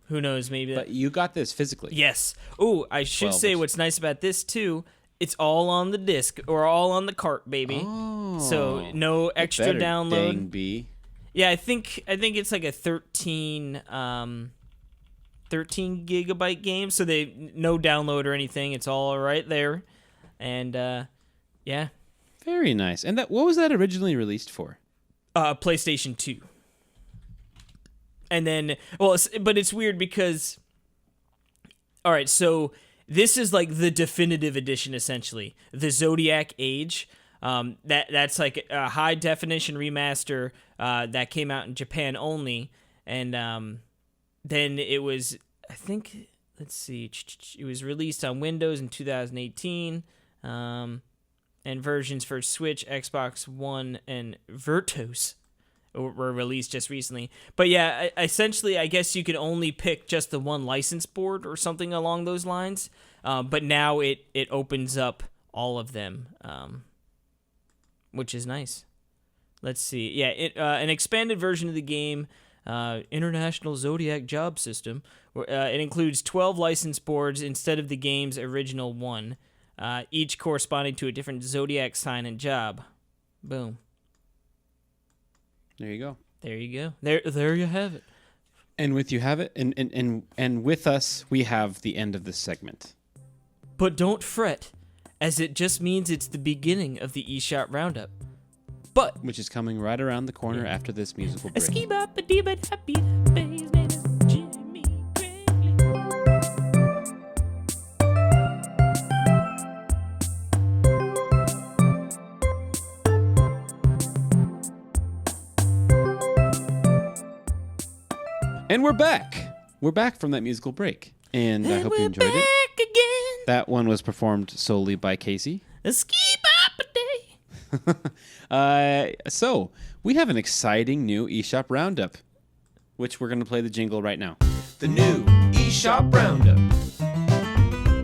Who knows? Maybe. But you got this physically. Yes. Oh, I should say what's nice about this, too. It's all on the disc, or all on the cart, baby. Oh, so no extra download. Dang B. Yeah, I think it's like a 13 gigabyte game, so no download or anything. It's all right there, and yeah. Very nice. And what was that originally released for? PlayStation 2. And then, but it's weird because, all right, so this is like the definitive edition, essentially. The Zodiac Age. That's like a high definition remaster that came out in Japan only, and then it was, I think, let's see, it was released on Windows in 2018, and versions for Switch, Xbox One, and Virtus were released just recently. But yeah, essentially, I guess you could only pick just the one license board or something along those lines. But now it opens up all of them, which is nice. Let's see. Yeah, an expanded version of the game, International Zodiac Job System. It includes 12 license boards instead of the game's original one, each corresponding to a different zodiac sign and job. Boom. There you go. There you go. There you have it. And with you have it, and with us, we have the end of this segment. But don't fret, as it just means it's the beginning of the eShop Roundup. But which is coming right around the corner after this musical break. And we're back. We're back from that musical break. And I hope you enjoyed it. Again. That one was performed solely by Casey. So, we have an exciting new eShop Roundup, which we're going to play the jingle right now. The new eShop Roundup.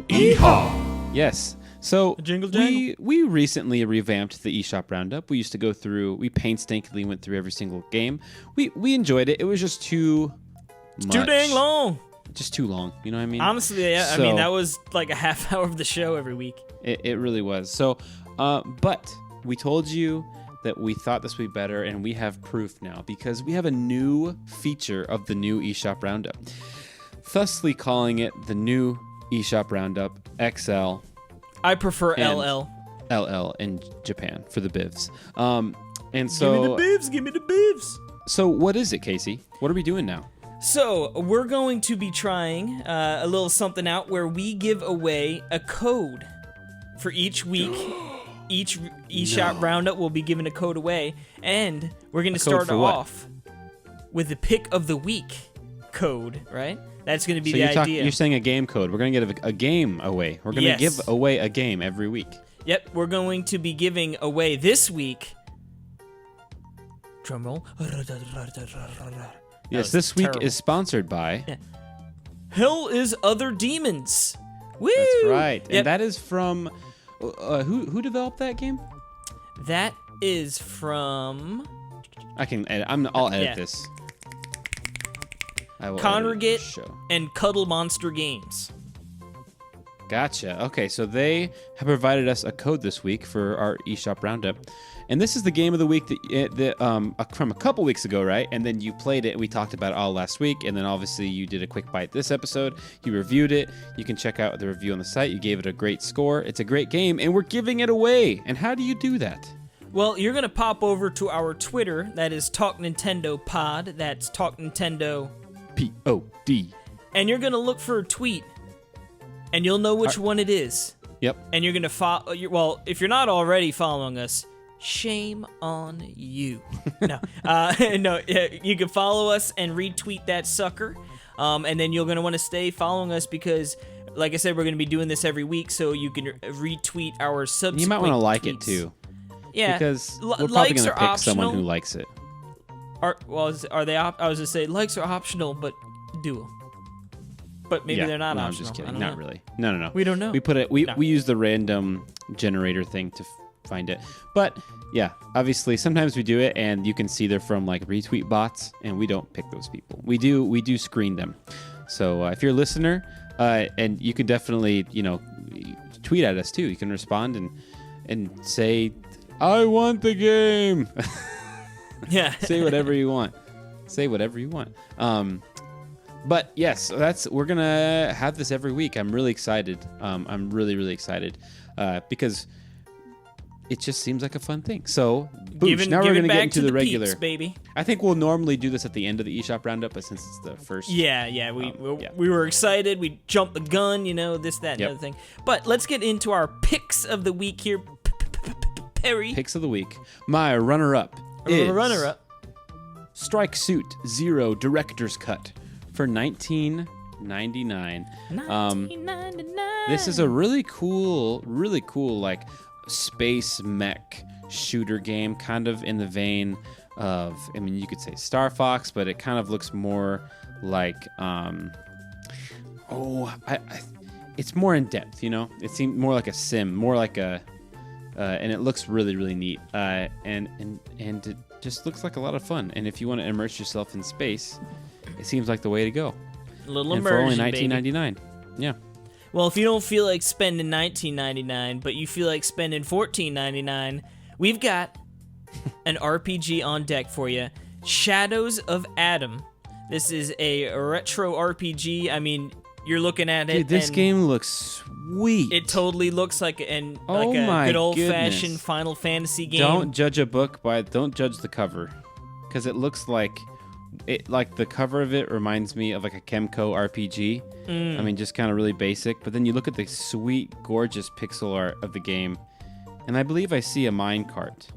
eHaw. Yes. So, Jingle jangle. we recently revamped the eShop Roundup. We used to go through, we painstakingly went through every single game. We enjoyed it. It was just too much. Too dang long. Just too long. You know what I mean? Honestly, yeah. So, I mean, that was like a half hour of the show every week. It really was. So, but we told you that we thought this would be better, and we have proof now because we have a new feature of the new eShop Roundup, thusly calling it the new eShop Roundup XL. I prefer And- LL. LL in Japan for the bivs. And so, Give me the bivs. so what is it, Casey? What are we doing now? So, we're going to be trying a little something out where we give away a code for each week. Each eShop Roundup will be giving a code away, and we're going to code start for what? off with the pick of the week code, right? That's going to be So the idea. you're saying a game code. We're going to give a game away. We're going to Yes. give away a game every week. Yep, we're going to be giving away this week. Drumroll. Yes, this week is sponsored by... Hell is Other Demons. Woo! That's right. Yep. And that is from... who developed that game? That is from I can edit. I'll edit Yeah. this. I will Congregate edit the show. and Cuddle Monster Games. Gotcha. Okay, so they have provided us a code this week for our eShop Roundup. And this is the game of the week from a couple weeks ago, right? And then you played it. We talked about it all last week. And then obviously you did a quick bite this episode. You reviewed it. You can check out the review on the site. You gave it a great score. It's a great game. And we're giving it away. And how do you do that? Well, you're going to pop over to our Twitter. That is Talk Nintendo Pod. That's Talk Nintendo. P-O-D. And you're going to look for a tweet. And you'll know which one it is. Yep. And you're going to follow. Well, if you're not already following us, shame on you. No. No, you can follow us and retweet that sucker. And then you're going to want to stay following us because, like I said, we're going to be doing this every week. So you can retweet our subsequent You might want to like tweets. it too. Yeah. Because we're probably likes going to are pick someone optional. who likes it. Are they? I was gonna say likes are optional, but do them. But maybe they're not no, optional. I'm just I kidding. don't Not know. really. No. We don't know. We put it. We No. use the random generator thing to find it. But yeah, obviously sometimes we do it, and you can see they're from like retweet bots, and we don't pick those people. We do screen them. So if you're a listener, and you can definitely tweet at us too. You can respond and say, "I want the game." Yeah. Say whatever you want. Say whatever you want. But yes, we're gonna have this every week. I'm really excited. I'm really excited because it just seems like a fun thing. So, boosh, now we're gonna get into the regular. Peeps, baby. I think we'll normally do this at the end of the eShop Roundup, but since it's the first, Yeah. yeah. We were excited. We jumped the gun. This, that, and Yep. the other thing. But let's get into our picks of the week here. Perry. picks of the week. My runner-up is Runner-up. Strike Suit Zero Director's Cut for $19.99. 1999. This is a really cool like space mech shooter game, kind of in the vein of, I mean, you could say Star Fox, but it kind of looks more like, it's more in depth, It seemed more like a sim, more like a, and it looks really neat, and it just looks like a lot of fun. And if you want to immerse yourself in space, it seems like the way to go. A little And for only immersion, baby. $19.99, yeah. Well, if you don't feel like spending $19.99, but you feel like spending $14.99, we've got an RPG on deck for you. Shadows of Adam. This is a retro RPG. I mean, you're looking at it. Dude, this and game looks sweet. It totally looks like a my good old-fashioned goodness. Final Fantasy game. Don't judge a book don't judge the cover, because it looks like the cover of it reminds me of like a Kemco RPG. I mean, just kind of really basic. But then you look at the sweet, gorgeous pixel art of the game, and I believe I see a mine cart.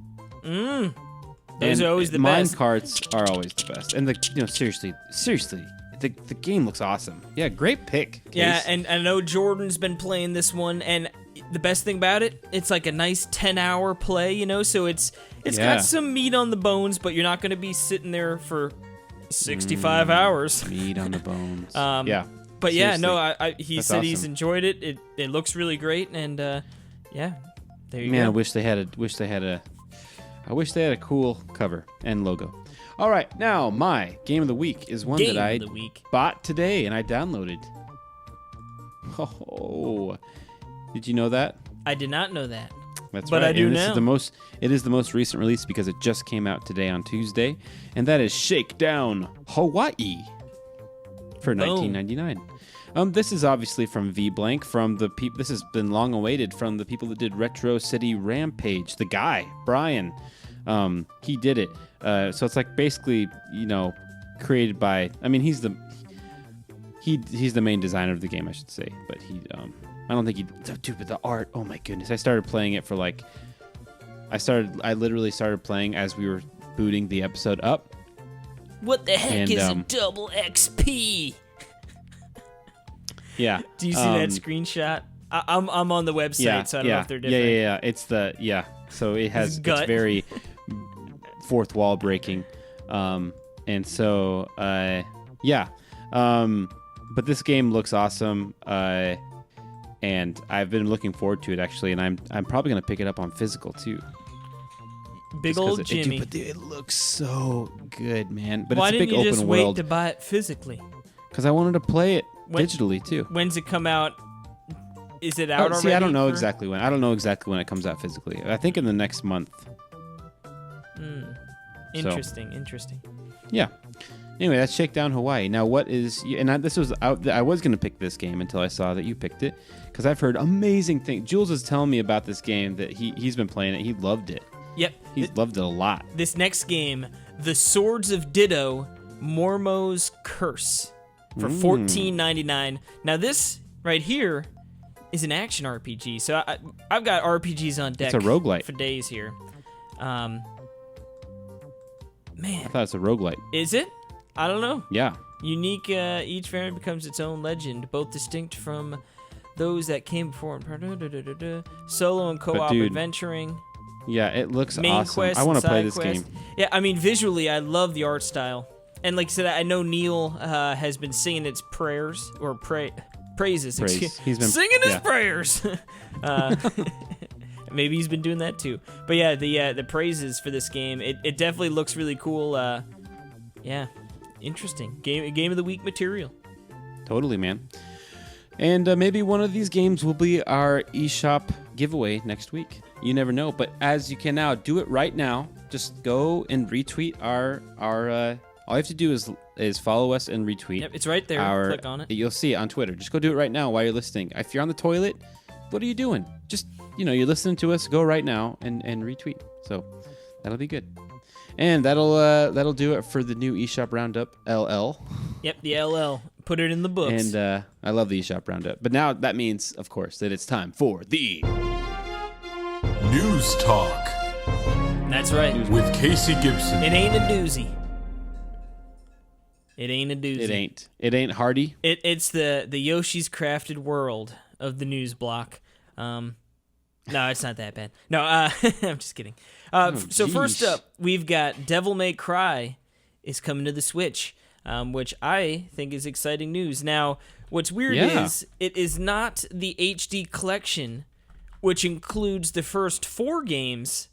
Those are always the mine best. carts are always the best. And seriously, the game looks awesome. Yeah, great pick. Case. Yeah, and I know Jordan's been playing this one, and the best thing about it, it's like a nice 10-hour play, so it's got some meat on the bones, but you're not going to be sitting there for 65 hours. Meat on the bones. Yeah. But yeah, no, he That's said he's awesome. enjoyed it. It looks really great, and yeah, there you Man, go. I wish they had a cool cover and logo. All right, now my game of the week is one Game that I of the week. bought today and I downloaded. Oh, did you know that? I did not know that. That's But right. I do and this now. It is the most recent release because it just came out today on Tuesday, and that is Shakedown Hawaii for $19.99. This is obviously from V-Blank, from the people. This has been long awaited from the people that did Retro City Rampage. The guy, Brian, he did it. So it's like basically, created by. I mean, he's the main designer of the game, I should say. But I don't think dude, but the art. Oh my goodness! I started playing it for like. I literally started playing as we were booting the episode up. What the heck And, is a double XP? Yeah. Do you see that screenshot? I'm on the website, so I don't know if they're different. Yeah. It's So it has. gut. It's very fourth wall breaking, and so yeah. But this game looks awesome, and I've been looking forward to it actually, and I'm probably gonna pick it up on physical too. Big Just 'cause old Jimmy. But dude, it looks so good, man. But Why it's a didn't big you open just world. wait to buy it physically? Because I wanted to play it When- digitally too. When's it come out? Is it out already? See, I don't know for- exactly when. I don't know exactly when it comes out physically. I think in the next month. Interesting. Yeah. Anyway, that's Shakedown Hawaii. Now, what is? And this was out. I was gonna pick this game until I saw that you picked it, because I've heard amazing things. Jules is telling me about this game that he's been playing it. He loved it. Yep. He's loved it a lot. This next game, The Swords of Ditto, Mormo's Curse, for $14.99. Now this right here is an action RPG. So I've got RPGs on deck. It's a roguelite. For days here. I Man, thought it's a roguelite. is it? I don't know. Yeah. Unique, each variant becomes its own legend, both distinct from those that came before. Solo and co-op dude, adventuring. Yeah, it looks Main awesome. quest I want and to play side this quest. game. Yeah, I mean, visually, I love the art style. And like I said, I know Neil has been singing its prayers, or praises. Praise. Excuse, He's been- singing his yeah. prayers. Maybe he's been doing that too. But yeah, the praises for this game, it definitely looks really cool. Yeah, interesting. Game of the week material. Totally, man. And maybe one of these games will be our eShop giveaway next week. You never know. But as you can now, do it right now. Just go and retweet our all you have to do is follow us and retweet. Yep, it's right there. Click on it. You'll see it on Twitter. Just go do it right now while you're listening. If you're on the toilet, what are you doing? Just, you're listening to us. Go right now and retweet. So that'll be good. And that'll do it for the new eShop Roundup LL. Yep, the LL. Put it in the books. And I love the eShop Roundup. But now that means, of course, that it's time for the News Talk That's right. with Casey Gibson. It ain't a doozy. It ain't a doozy. It ain't Hardy. It's the Yoshi's Crafted World of the news block. No, it's not that bad. No, I'm just kidding. So first geez. up, we've got Devil May Cry is coming to the Switch, which I think is exciting news. Now, what's weird is it is not the HD collection, which includes the first 4 games.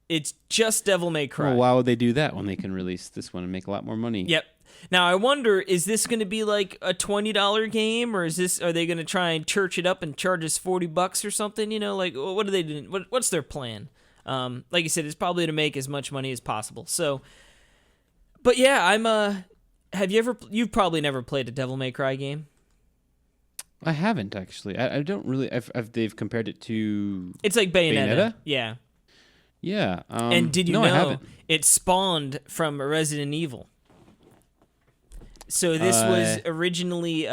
It's just Devil May Cry. Well, why would they do that when they can release this one and make a lot more money? Yep. Now I wonder, is this going to be like a $20 game, or are they going to try and church it up and charge us $40 or something? Like what are they doing? What's their plan? Like you said, it's probably to make as much money as possible. So, but yeah, I'm You've probably never played a Devil May Cry game. I haven't actually. I don't really. They've compared it to. It's like Bayonetta. Bayonetta? Yeah. Yeah. And did you no, I know haven't. it spawned from Resident Evil? So this was originally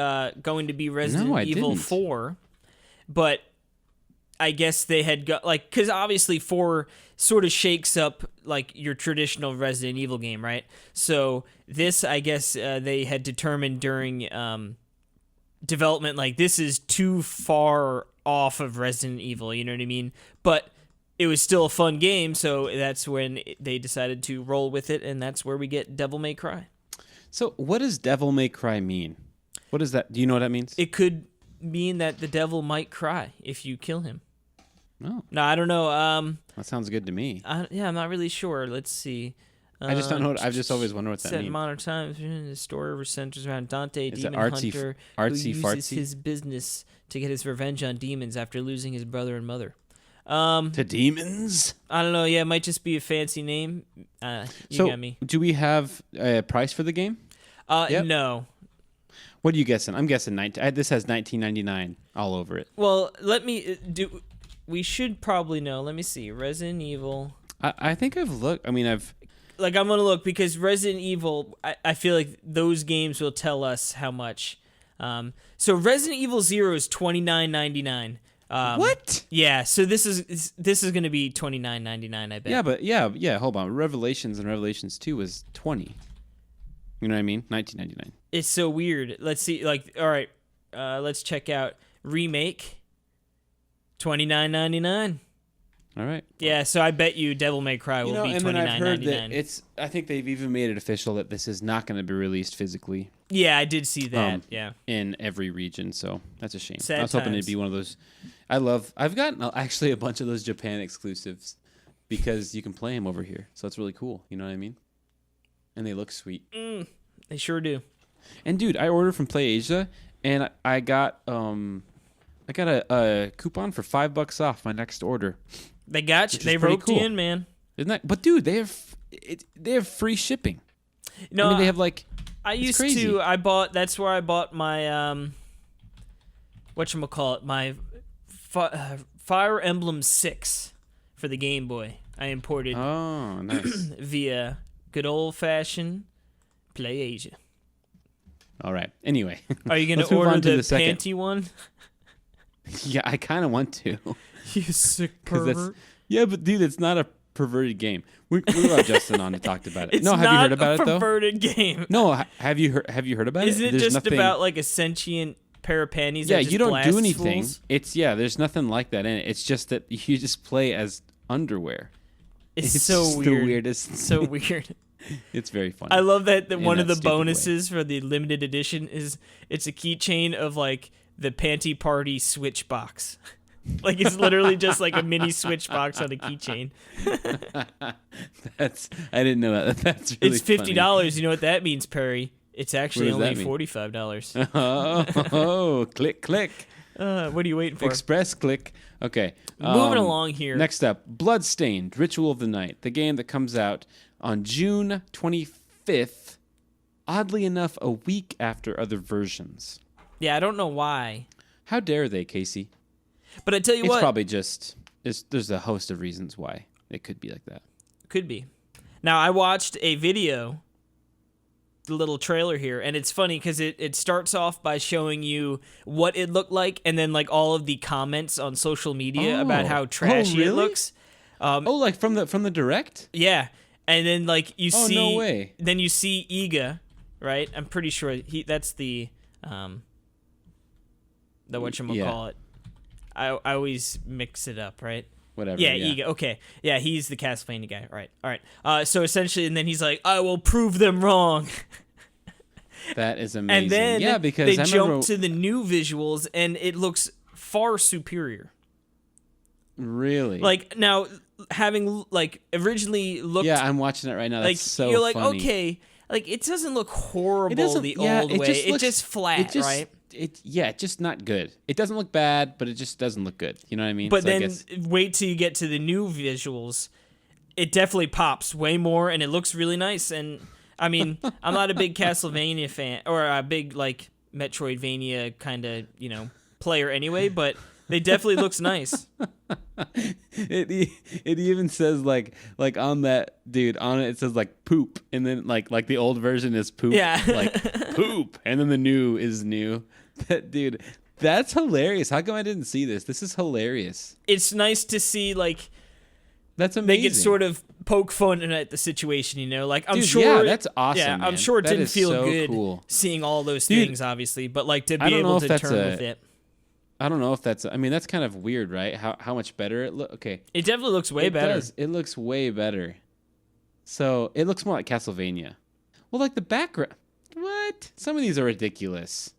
going to be Resident Evil didn't. 4, but I guess they had got because obviously 4 sort of shakes up like your traditional Resident Evil game, right? So this, I guess, they had determined during development, like this is too far off of Resident Evil, you know what I mean? But it was still a fun game, so that's when they decided to roll with it, and that's where we get Devil May Cry. So what does Devil May Cry mean? What is that? Do you know what that means? It could mean that the devil might cry if you kill him. Oh, No, I don't know. that sounds good to me. I'm not really sure. Let's see. I just don't know. I've just always wondered what that Set in means. modern times, the story centers around Dante, Is it demon artsy- hunter, artsy who uses fartsy? his business to get his revenge on demons after losing his brother and mother. To demons? I don't know. Yeah, it might just be a fancy name. You So, got me. do we have a price for the game? Yep. No. What are you guessing? I'm guessing this has $19.99 all over it. Well, let me do. We should probably know. Let me see. Resident Evil. I think I've looked. I mean, I'm gonna look because Resident Evil. I feel like those games will tell us how much. So Resident Evil 0 is $29.99. What? Yeah. So this is gonna be $29.99. I bet. Yeah, but yeah. Hold on. Revelations and Revelations 2 was $20. You know what I mean? $19.99. It's so weird. Let's see. Like, all right. Let's check out remake. $29.99. All right. Yeah. So I bet you Devil May Cry will be and then I've heard that $29.99. I think they've even made it official that this is not going to be released physically Yeah, I did see that. Yeah. in every region, so that's a shame. Sad I was hoping times. it'd be one of those. I've gotten actually a bunch of those Japan exclusives because you can play them over here, so it's really cool. You know what I mean? And they look sweet. They sure do. And dude, I ordered from PlayAsia, and I got a coupon for $5 off my next order. They got you. Which is They pretty roped you cool. in, man. Isn't that? But dude, they have free shipping. No, I mean, they have like. I it's used crazy. to. I bought. That's where I bought my whatchamacallit, my Fire Emblem 6 for the Game Boy. I imported Oh, nice. via good old fashioned PlayAsia. All right. Anyway. Are you Let's gonna move order on to the the second. panty one? Yeah, I kind of want to. You sick 'Cause that's- pervert. Yeah, but dude, it's not a perverted game. We brought Justin on and talked about it. It's No, have not you heard about a it though? perverted game. No, have you heard about Isn't it? it There's just nothing, about like a sentient pair of panties? Yeah, that just you don't do blasts anything. fools? There's nothing like that in it. It's just that you just play as underwear. It's It's so just weird. the weirdest. It's so weird. It's very funny. I love that one that of the stupid way. bonuses for the limited edition is it's a keychain of like the Panty Party Switch box. Like it's literally just like a mini Switch box on a keychain. I didn't know that. That's really It's $50. You know what that means, Perry? It's actually What does only that mean? $45. Oh, click, click. What are you waiting for? Express click. Okay. Moving along here. Next up, Bloodstained, Ritual of the Night, the game that comes out on June 25th, oddly enough, a week after other versions. Yeah, I don't know why. How dare they, Casey? But I tell you It's what. probably just, there's a host of reasons why it could be like that. Could be. Now, I watched a video, the little trailer here, and it's funny because it starts off by showing you what it looked like and then like all of the comments on social media about how trashy really? it looks. Like from the direct? Yeah. And then like you Oh, see no way. Then you see Iga, right? I'm pretty sure that's the whatchamacallit. I always mix it up, right? Whatever. Yeah, Iga. Okay. Yeah, he's the Castlevania guy. Right. All right. So essentially, and then he's like, I will prove them wrong. That is amazing. And then yeah, because they I jump remember, to the new visuals, and it looks far superior. really. Like, now, having, like, originally looked... Yeah, I'm watching it right now. That's like, so you're like, funny. okay, like, it doesn't look horrible the yeah, old way. It's looks- just flat, it just, right? It's just not good. It doesn't look bad, but it just doesn't look good. You know what I mean? But So I then guess- wait till you get to the new visuals. It definitely pops way more, and it looks really nice. And I mean, I'm not a big Castlevania fan or a big like Metroidvania kind of, player anyway, but they definitely looks nice. It even says like on that dude on it says like poop, and then like the old version is poop. Yeah. Like poop, and then the new is new. That dude, that's hilarious. How come I didn't see this? This is hilarious. It's nice to see like that's amazing. They could sort of poke fun at the situation, Like I'm Dude, sure. Yeah, that's awesome. Yeah, man. I'm sure it that didn't is feel so good cool. seeing all those Dude, things, obviously, but like to I be don't know able if to that's turn with it. I don't know if that's. I mean, that's kind of weird, right? How much better it look? Okay, It definitely looks way better. Does. It looks way better. So it looks more like Castlevania. Well, like the background. What? Some of these are ridiculous.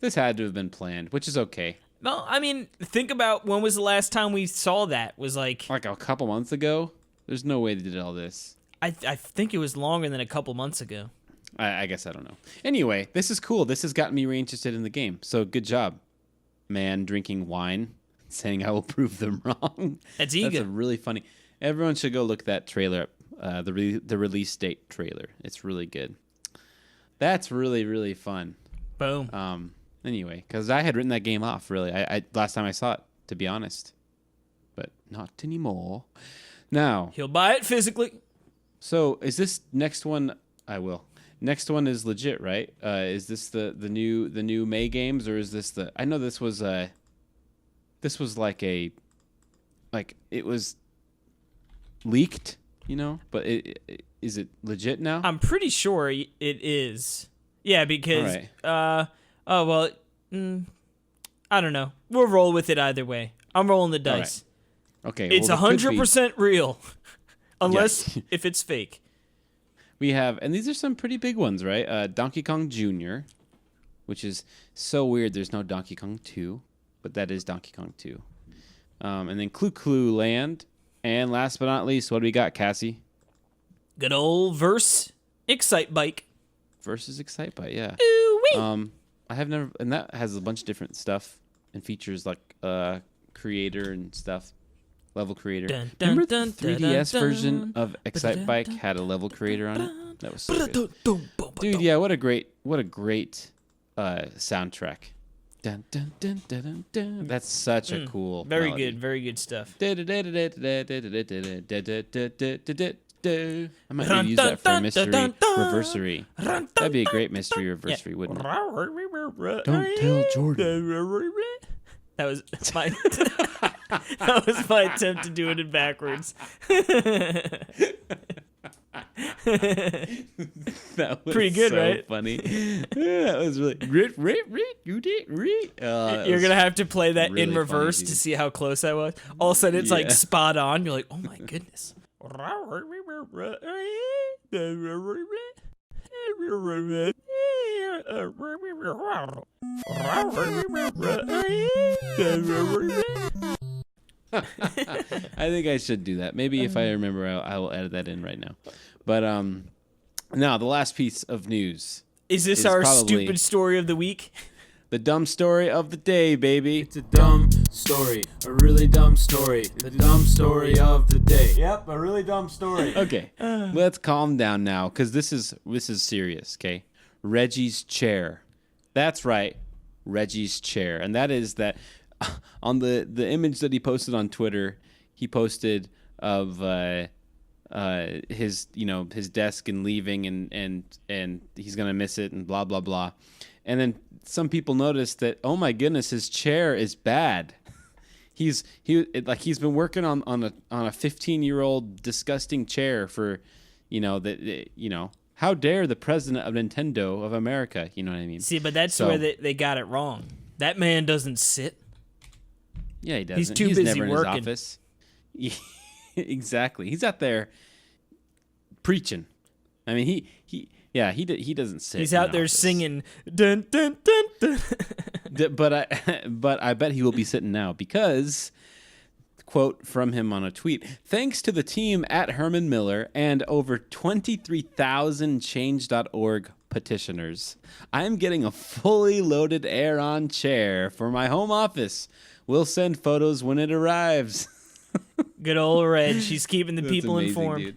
This had to have been planned, which is okay. Well, I mean, think about when was the last time we saw that? Was like a couple months ago. There's no way they did all this. I think it was longer than a couple months ago. I guess I don't know. Anyway, this is cool. This has gotten me reinterested in the game. So good job, man. Drinking wine, saying I will prove them wrong. That's ego. That's a really funny. Everyone should go look that trailer up. The release date trailer. It's really good. That's really, really fun. Boom. Anyway, because I had written that game off. Really, I last time I saw it, to be honest, but not anymore. Now He'll buy it physically. So is this next one? I will. Next one is legit, right? Is this the new May games, or is this the? I know this was like it was leaked, But is it legit now? I'm pretty sure it is. Yeah, because Right. I don't know. We'll roll with it either way. I'm rolling the dice. Right. Okay, It's well, it could be. 100% real, unless if it's fake. We have, and these are some pretty big ones, right? Donkey Kong Jr., which is so weird. There's no Donkey Kong 2, but that is Donkey Kong 2. And then Clue Land, and last but not least, what do we got, Cassie? Good old Verse Excite Bike. Versus Excitebike, yeah. Ooh-wee. I have never, and that has a bunch of different stuff and features like creator and stuff, level creator. Dun, dun, Remember dun, the 3DS dun, dun, version of Excitebike dun, had a level creator on it? That was so good. Dude, Dude, yeah, what a great soundtrack. Dun, dun, dun, dun, dun, dun. That's such a cool Very melody. good, very good stuff. I might need to use that for a mystery reversary. That'd be a great mystery reversary, wouldn't it? Don't tell Jordan. That was my that was my attempt to do it in backwards. That was pretty good, so right? Funny. That was really. You're gonna have to play that really in reverse funny, to dude. see how close I was. All of a sudden, it's like Yeah. spot on. You're like, oh my goodness. I think I should do that. Maybe if I remember, I will edit that in right now. But now the last piece of news. Is this Is our probably- stupid story of the week? The dumb story of the day, baby. It's a dumb story, a really dumb story, the dumb story of the day. Yep, a really dumb story. Okay, let's calm down now, because this is serious. Okay, Reggie's chair. That's right, Reggie's chair, and that is that. On the image that he posted on Twitter, he posted of his his desk and leaving and he's gonna miss it and blah blah blah, and then some people noticed that, oh my goodness, his chair is bad. He's been working on a 15-year-old disgusting chair for, how dare the president of Nintendo of America, you know what I mean? See, but that's So- where they got it wrong. That man doesn't sit. Yeah, he doesn't. He's too busy never in working. his office. Exactly. He's out there preaching. I mean, he doesn't sit. He's in out an there office. singing dun dun dun dun. But I bet he will be sitting now because, quote from him on a tweet, thanks to the team at Herman Miller and over 23,000 change.org petitioners, I am getting a fully loaded Aeron chair for my home office. We'll send photos when it arrives. Good old Reg. She's keeping the That's people amazing, informed. dude.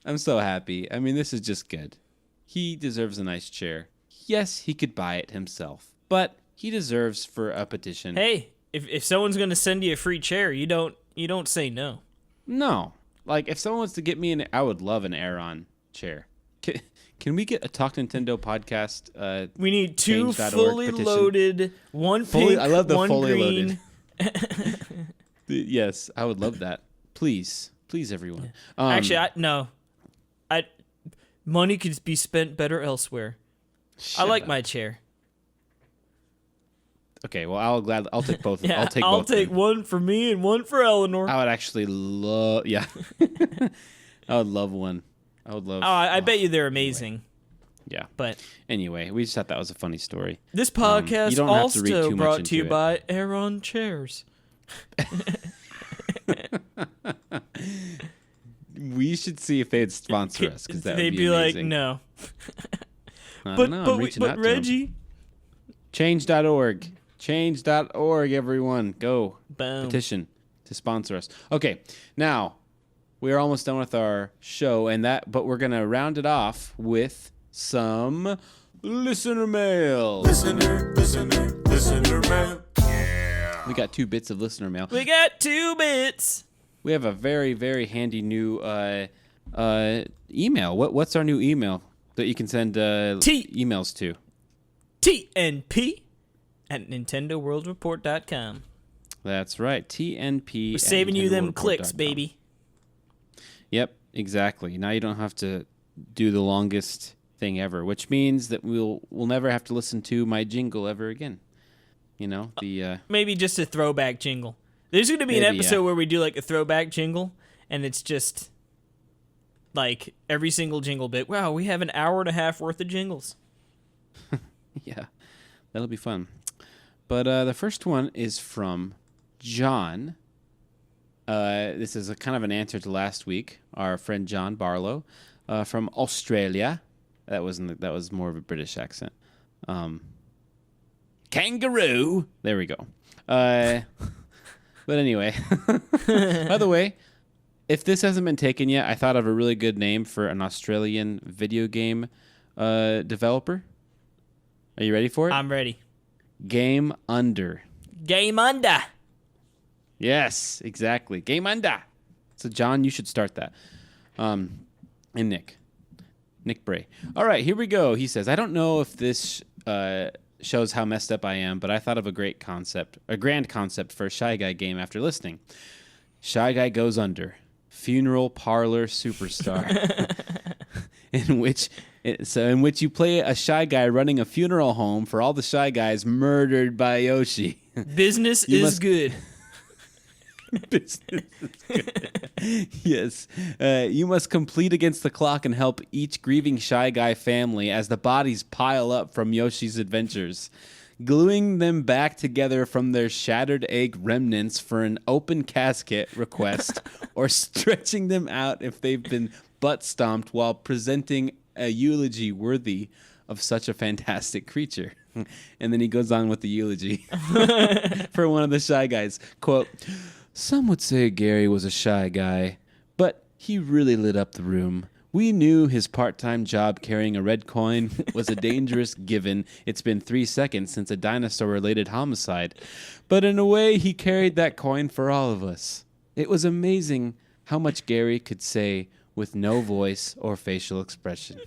I'm so happy. I mean, this is just good. He deserves a nice chair. Yes, he could buy it himself, but he deserves for a petition. Hey, if someone's gonna send you a free chair, you don't say no. No. Like, if someone wants to get me I would love an Aeron chair. Can we get a Talk Nintendo podcast? We need 2 change.org fully petition? loaded, one pink, I love the one fully green. loaded. Yes, I would love that. Please, everyone. Actually, money could be spent better elsewhere. I like my chair. Okay, well, I'll take both. Yeah, I'll take I'll both. take one for me and one for Eleanor. I would actually love. Yeah, I would love one. I would love. Oh, I bet you they're amazing. Yeah. But anyway, we just thought that was a funny story. This podcast you don't have to read also too much brought to you into it. by Aeron Chairs. We should see if they'd sponsor us, because that would They'd be be like, amazing. no. I But don't know, I'm reaching out to them. Reggie. Change.org. Change.org, everyone. Go. Boom. Petition to sponsor us. Okay, now we're almost done with our show, but we're gonna round it off with some listener mail. Listener mail. We got 2 bits of listener mail. We got 2 bits. We have a very, very handy new email. What's our new email that you can send emails to? TNP at NintendoWorldReport.com. That's right. TNP. We're saving you them clicks, baby. Yep, exactly. Now you don't have to do the longest thing ever, which means that we'll never have to listen to my jingle ever again. You know, the maybe just a throwback jingle. There's going to be an episode where we do like a throwback jingle, and it's just like every single jingle bit. Wow, we have an hour and a half worth of jingles. Yeah, that'll be fun. But the first one is from John. This is a kind of an answer to last week. Our friend John Barlow from Australia. That was more of a British accent. Kangaroo. There we go. But anyway, by the way, if this hasn't been taken yet, I thought of a really good name for an Australian video game developer. Are you ready for it? I'm ready. Game Under. Game Under. Yes, exactly. Game Under. So, John, you should start that. And Nick Bray. All right, here we go. He says, I don't know if this shows how messed up I am, but I thought of a grand concept for a Shy Guy game after listening. Shy Guy Goes Under. Funeral Parlor Superstar. in which you play a Shy Guy running a funeral home for all the Shy Guys murdered by Yoshi. Business is good. Business is good. Yes. You must complete against the clock and help each grieving Shy Guy family as the bodies pile up from Yoshi's adventures, gluing them back together from their shattered egg remnants for an open casket request, or stretching them out if they've been butt stomped while presenting a eulogy worthy of such a fantastic creature. And then he goes on with the eulogy for one of the Shy Guys. Quote, some would say Gary was a shy guy, but he really lit up the room. We knew his part-time job carrying a red coin was a dangerous given. It's been 3 seconds since a dinosaur-related homicide. But in a way, he carried that coin for all of us. It was amazing how much Gary could say with no voice or facial expression.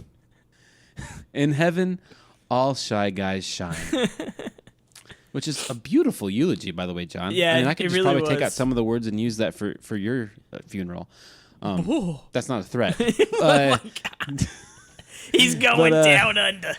In heaven, all Shy Guys shine. Which is a beautiful eulogy, by the way, John. Yeah, I mean, I could it just really probably was. take out some of the words and use that for your funeral. That's not a threat. Oh my God. He's going down under.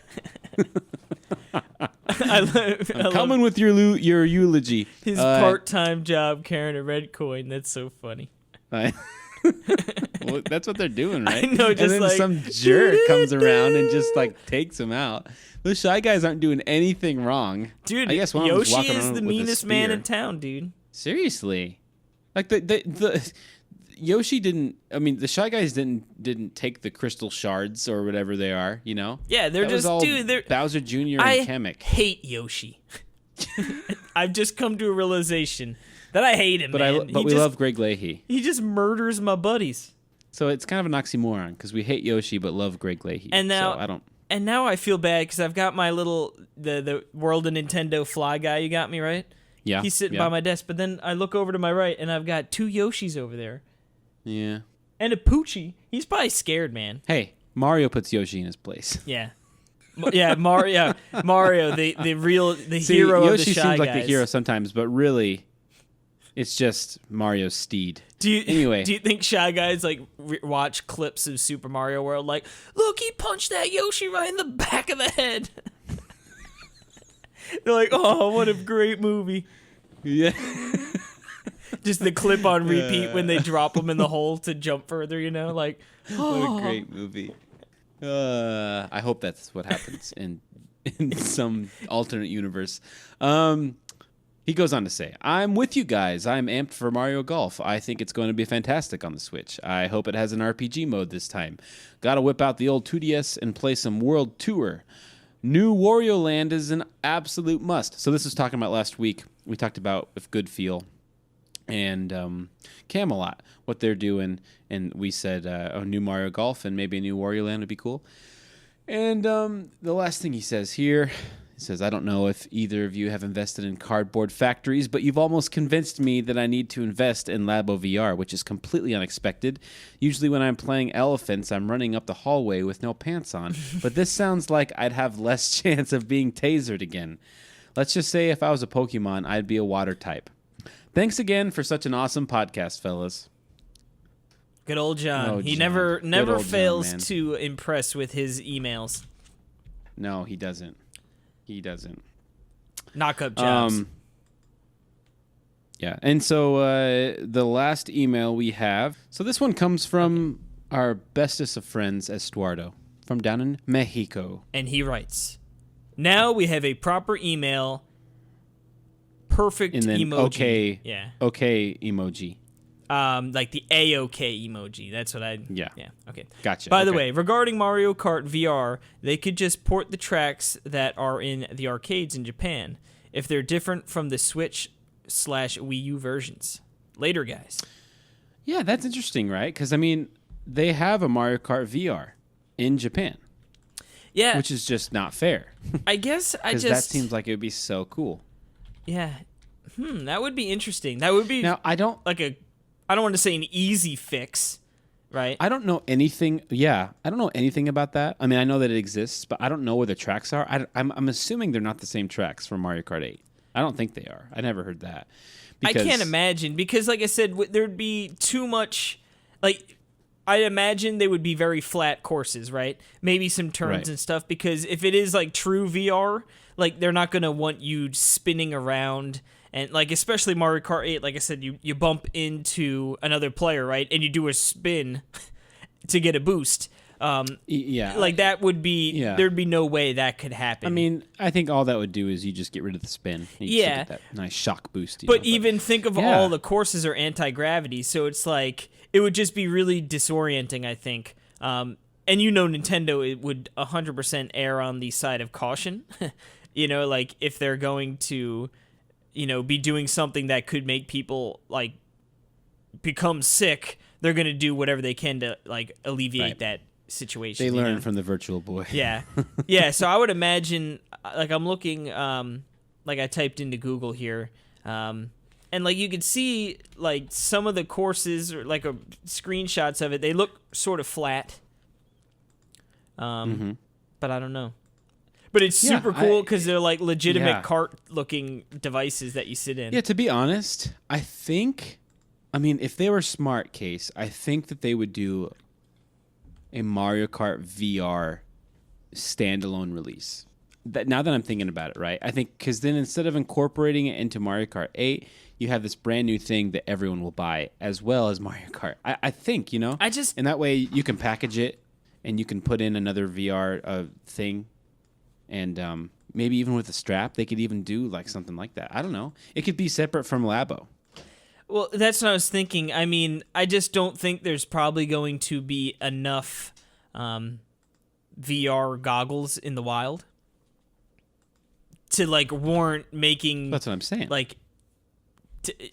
I'm coming with your eulogy. His part-time job carrying a red coin. That's so funny. Well, that's what they're doing, right? I know, just and then like, some jerk comes around and just like takes him out. Those Shy Guys aren't doing anything wrong. Dude, I guess one of them's Yoshi walking is around the with a meanest man spear. in town, dude. Seriously, like the Yoshi didn't. I mean, the Shy Guys didn't take the crystal shards or whatever they are. You know? Yeah, they're That was just all dude. They're Bowser Jr. and I Kamek. hate Yoshi. I've just come to a realization that I hate him. But man. we love Greg Leahy. He just murders my buddies. So it's kind of an oxymoron because we hate Yoshi but love Greg Leahy. And now so I don't. And now I feel bad because I've got my little the World of Nintendo fly guy. You got me right. Yeah. He's sitting by my desk, but then I look over to my right and I've got 2 Yoshis over there. Yeah. And a Poochie. He's probably scared, man. Hey, Mario puts Yoshi in his place. Yeah. Yeah, Mario, the hero Yoshi of the Shy seems like Guys. the hero sometimes, but really, it's just Mario's steed. Do you Anyway. think Shy Guys like watch clips of Super Mario World? Like, look, he punched that Yoshi right in the back of the head. They're like, oh, what a great movie. Yeah. Just the clip on repeat when they drop him in the hole to jump further. Like, What a great movie. I hope that's what happens in some alternate universe. He goes on to say, I'm with you guys. I'm amped for Mario Golf. I think it's going to be fantastic on the Switch. I hope it has an RPG mode this time. Gotta whip out the old 2DS and play some World Tour. New Wario Land is an absolute must. So this was talking about last week. We talked about with Good Feel and Camelot, what they're doing. And we said, new Mario Golf and maybe a new Wario Land would be cool. And the last thing he says here, he says, I don't know if either of you have invested in cardboard factories, but you've almost convinced me that I need to invest in Labo VR, which is completely unexpected. Usually when I'm playing elephants, I'm running up the hallway with no pants on. But this sounds like I'd have less chance of being tasered again. Let's just say if I was a Pokemon, I'd be a water type. Thanks again for such an awesome podcast, fellas. good old John. Oh, He John. never Good old fails John, man. to impress with his emails. No, he doesn't. He doesn't. Knock up jobs. Yeah, and so the last email we have. So this one comes from our bestest of friends, Estuardo, from down in Mexico. And he writes, now we have a proper email. Perfect And then emoji. okay, Yeah. okay emoji. Like the A-OK emoji. That's what I... Yeah. Yeah, okay. Gotcha. By the okay. way, regarding Mario Kart VR, they could just port the tracks that are in the arcades in Japan if they're different from the Switch/Wii U versions. Later, guys. Yeah, that's interesting, right? Because, I mean, they have a Mario Kart VR in Japan, Yeah, which is just not fair. I guess I Because just... that seems like it would be so cool. Yeah. That would be interesting. That would be Now, I don't want to say an easy fix, right? I don't know anything. Yeah, I don't know anything about that. I mean, I know that it exists, but I don't know where the tracks are. I'm assuming they're not the same tracks from Mario Kart 8. I don't think they are. I never heard that. I can't imagine because, like I said, there'd be too much. Like, I imagine they would be very flat courses, right? Maybe some turns Right. and stuff. Because if it is like true VR, like they're not gonna want you spinning around. And like especially Mario Kart 8, like I said, you bump into another player, right? And you do a spin to get a boost. Yeah, Like that would be Yeah. there'd be no way that could happen. I mean, I think all that would do is you just get rid of the spin. And you still Yeah. get that nice shock boost. but even think of yeah. all the courses are anti-gravity, so it's like it would just be really disorienting, I think. And Nintendo it would 100% err on the side of caution. Like if they're going to be doing something that could make people like become sick, they're going to do whatever they can to like alleviate Right. that situation. they you learn know? from the Virtual Boy. Yeah. Yeah, so I would imagine like I'm looking like I typed into Google here and like you could see like some of the courses or like screenshots of it, they look sort of flat. But I don't know. But it's Yeah, super cool because they're like legitimate Yeah. cart-looking devices that you sit in. Yeah, to be honest, I mean, if they were smart, Case, I think that they would do a Mario Kart VR standalone release. Now that I'm thinking about it, right? I think because then instead of incorporating it into Mario Kart 8, you have this brand new thing that everyone will buy as well as Mario Kart. I think, and that way you can package it and you can put in another VR thing. And maybe even with a strap, they could even do like something like that. I don't know. It could be separate from Labo. Well, that's what I was thinking. I mean, I just don't think there's probably going to be enough VR goggles in the wild to like warrant making. That's what I'm saying. Like,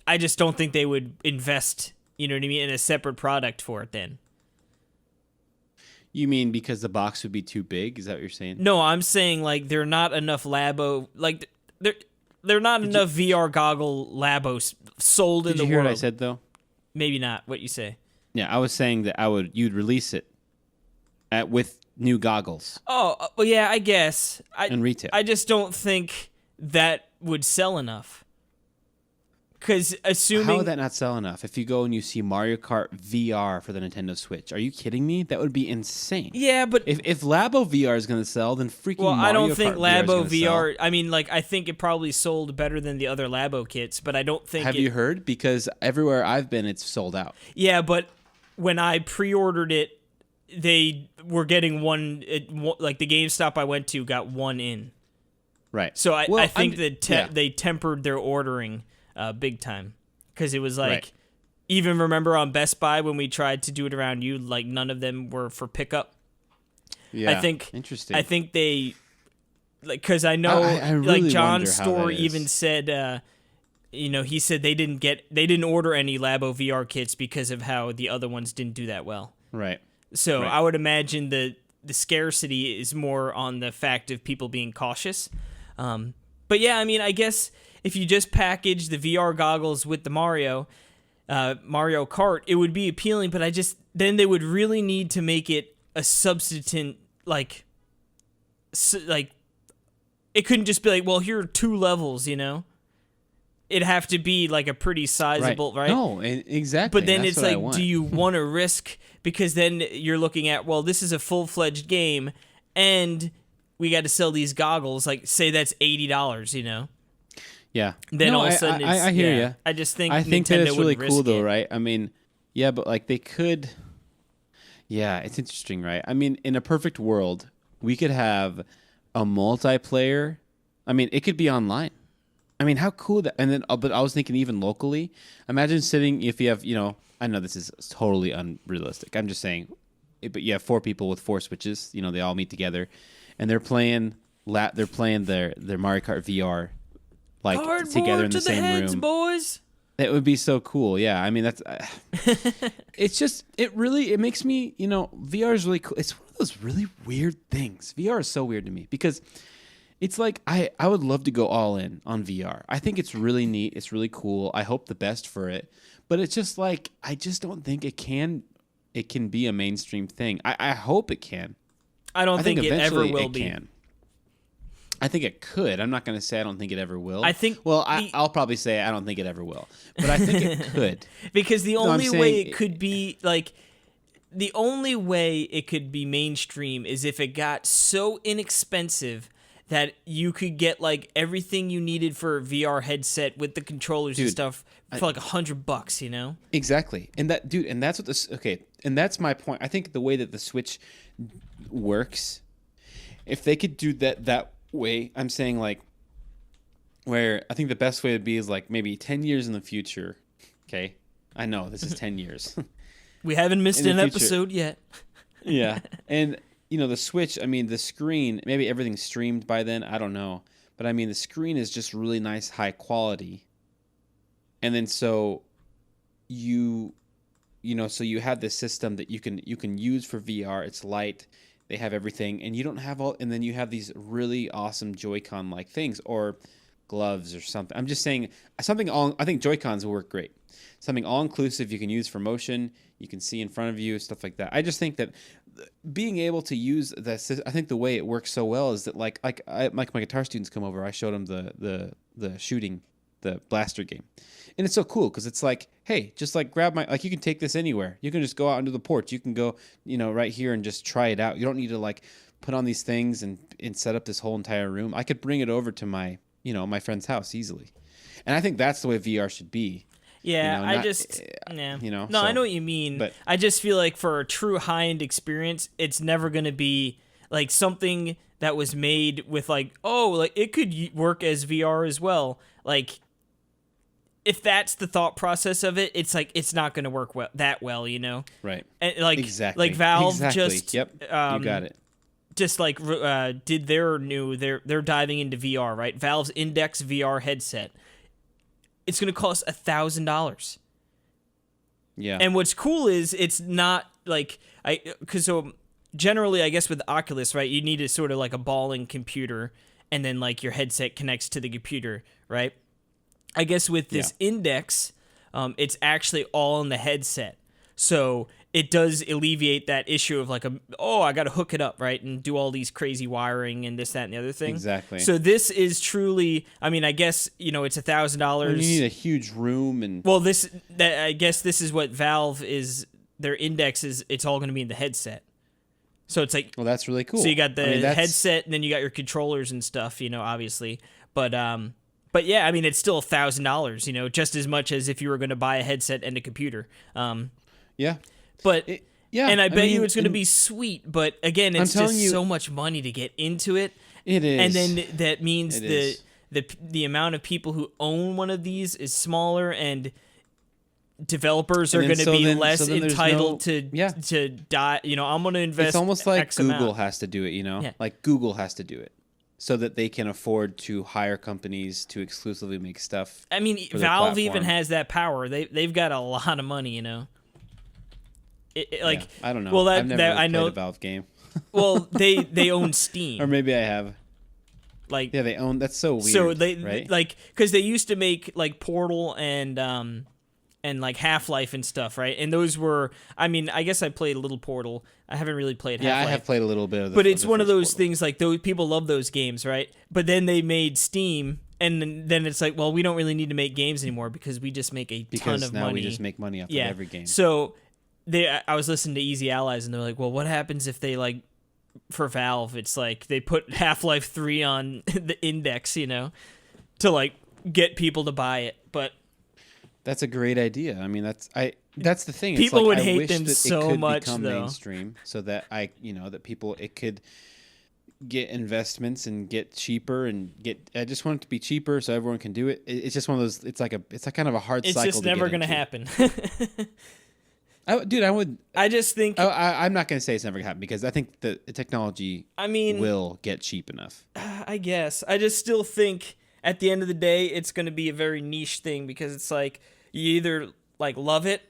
I just don't think they would invest. You know what I mean? In a separate product for it. Then You mean because the box would be too big? Is that what you're saying? No, I'm saying like there are not enough Labo like there are not enough VR goggle Labos sold in the Did you hear world. what I said though? Maybe not. What you say? Yeah, I was saying that you'd release it with new goggles Oh, well, yeah, I guess. in retail. I just don't think that would sell enough. Because assuming... How would that not sell enough? If you go and you see Mario Kart VR for the Nintendo Switch, are you kidding me? That would be insane. Yeah, but... If Labo VR is going to sell, then freaking Mario Kart I don't think VR is Labo gonna VR... sell. I mean, like, I think it probably sold better than the other Labo kits, but I don't think Have you heard? Because everywhere I've been, it's sold out. Yeah, but when I pre-ordered it, they were getting one... like, the GameStop I went to got one in. Right. So I think that they tempered their ordering big time. Because it was like, Right. even remember on Best Buy when we tried to do it around you, like none of them were for pickup. Yeah. Interesting. I think they, like, because I know, I really like John's wonder how store that is. even said, he said they didn't order any Labo VR kits because of how the other ones didn't do that well. Right. So Right. I would imagine the scarcity is more on the fact of people being cautious. But yeah, I mean, I guess if you just package the VR goggles with the Mario Kart, it would be appealing, but then they would really need to make it a substantive, like it couldn't just be like, well, here are 2 levels, you know? It'd have to be like a pretty sizable, right? No, exactly. But then That's it's what I like, want. do you want to risk? Because then you're looking at, well, this is a full-fledged game, and we got to sell these goggles. Like, say that's $80, you know? Yeah. Then No, all of a sudden, I hear you. I just think I think that Nintendo it's really would cool, risk though, it. right? I mean, yeah, but like they could. Yeah, it's interesting, right? I mean, in a perfect world, we could have a multiplayer. I mean, it could be online. I mean, how cool that? And then, but I was thinking even locally. Imagine sitting if you have, I know this is totally unrealistic. I'm just saying, but you have 4 people with 4 switches. They all meet together, and they're playing. They're playing their Mario Kart VR, like Cardboard together in to the same heads, room. boys. That would be so cool. Yeah, I mean that's. It's just it makes me VR is really cool. It's one of those really weird things. VR is so weird to me because it's like I would love to go all in on VR. I think it's really neat. It's really cool. I hope the best for it, but it's just like I just don't think it can be a mainstream thing. I hope it can. I don't think it ever eventually will it be. can. I think it could. I'm not going to say I don't think it ever will. I think Well, I'll probably say I don't think it ever will, but I think it could. Because the I'm only saying way it could be like the only way it could be mainstream is if it got so inexpensive that you could get like everything you needed for a VR headset with the controllers and Dude, stuff for like $100, you know? Exactly. And that's what this and that's my point. I think the way that the Switch works, if they could do that way, I'm saying like where I think the best way would be is like maybe 10 years in the future. Okay? I know this is 10 years. We haven't missed In the an future. episode yet. Yeah. And the Switch, I mean the screen, maybe everything's streamed by then, I don't know. But I mean the screen is just really nice high quality. And then so you have this system that you can use for VR. It's light. They have everything, and you don't have all. And then you have these really awesome Joy-Con like things or gloves or something. I'm just saying something. I think Joy-Cons will work great. Something all inclusive you can use for motion. You can see in front of you, stuff like that. I just think that being able to use this, I think the way it works so well is that like my guitar students come over. I showed them the shooting, the blaster game. And it's so cool because it's like, hey, just like grab you can take this anywhere. You can just go out into the porch. You can go, right here and just try it out. You don't need to like put on these things and set up this whole entire room. I could bring it over to my friend's house easily. And I think that's the way VR should be. Yeah, No, I know what you mean. But I just feel like for a true high-end experience, it's never going to be like something that was made with like, oh, like it could work as VR as well. Like, if that's the thought process of it, it's like it's not going to work that well, you know? Right. And like Exactly. like Valve Exactly. just Yep. You got it. Just like did they're diving into VR, right? Valve's Index VR headset. It's going to cost $1,000. Yeah. And what's cool is it's not like generally, I guess with Oculus, right, you need a sort of like a ball-in computer, and then like your headset connects to the computer, right? I guess with this Index, it's actually all in the headset. So it does alleviate that issue of like, I got to hook it up, right, and do all these crazy wiring and this, that, and the other thing. Exactly. So this is truly, I mean, I guess, it's $1,000. You need a huge room and... Well, I guess this is what Valve is, their Index is, it's all going to be in the headset. So it's like... Well, that's really cool. So you got the headset, and then you got your controllers and stuff, obviously. But yeah, I mean, it's still $1,000, just as much as if you were going to buy a headset and a computer. Yeah. But and I bet you it's going to and be sweet. But again, it's just so much money to get into it. It is. And then that means the amount of people who own one of these is smaller, and developers are going to be less entitled to die. I'm going to invest. It's almost like X Google amount. has to do it. Yeah. Like Google has to do it, so that they can afford to hire companies to exclusively make stuff. I mean, Valve even has that power. They've got a lot of money. I don't know. Well, I've never really I know played a Valve game. Well, they own Steam, or maybe I have. Like, yeah, they own. That's so weird. So they right? like, because they used to make like Portal and like Half-Life and stuff, right? And those were, I mean, I guess I played a little Portal. I haven't really played Half-Life. Yeah, I have played a little bit of. But it's one of those things like those people love those games, right? But then they made Steam. And then it's like, well, we don't really need to make games anymore because we just make a ton of money. Because now we just make money off of every game. So I was listening to Easy Allies, and they're like, well, what happens if they, like, for Valve, it's like they put Half-Life 3 on the Index, to, like, get people to buy it. But that's a great idea. I mean, that's the thing. People it's like, would I hate wish them that so it could much, become though. mainstream, so that that people, it could get investments and get cheaper and get. I just want it to be cheaper so everyone can do it. It's just one of those. It's like kind of a hard cycle. It's just never going to happen. I just think. I'm not going to say it's never going to happen because I think the technology. Will get cheap enough. I guess. I just still think at the end of the day, it's going to be a very niche thing because it's like you either like love it.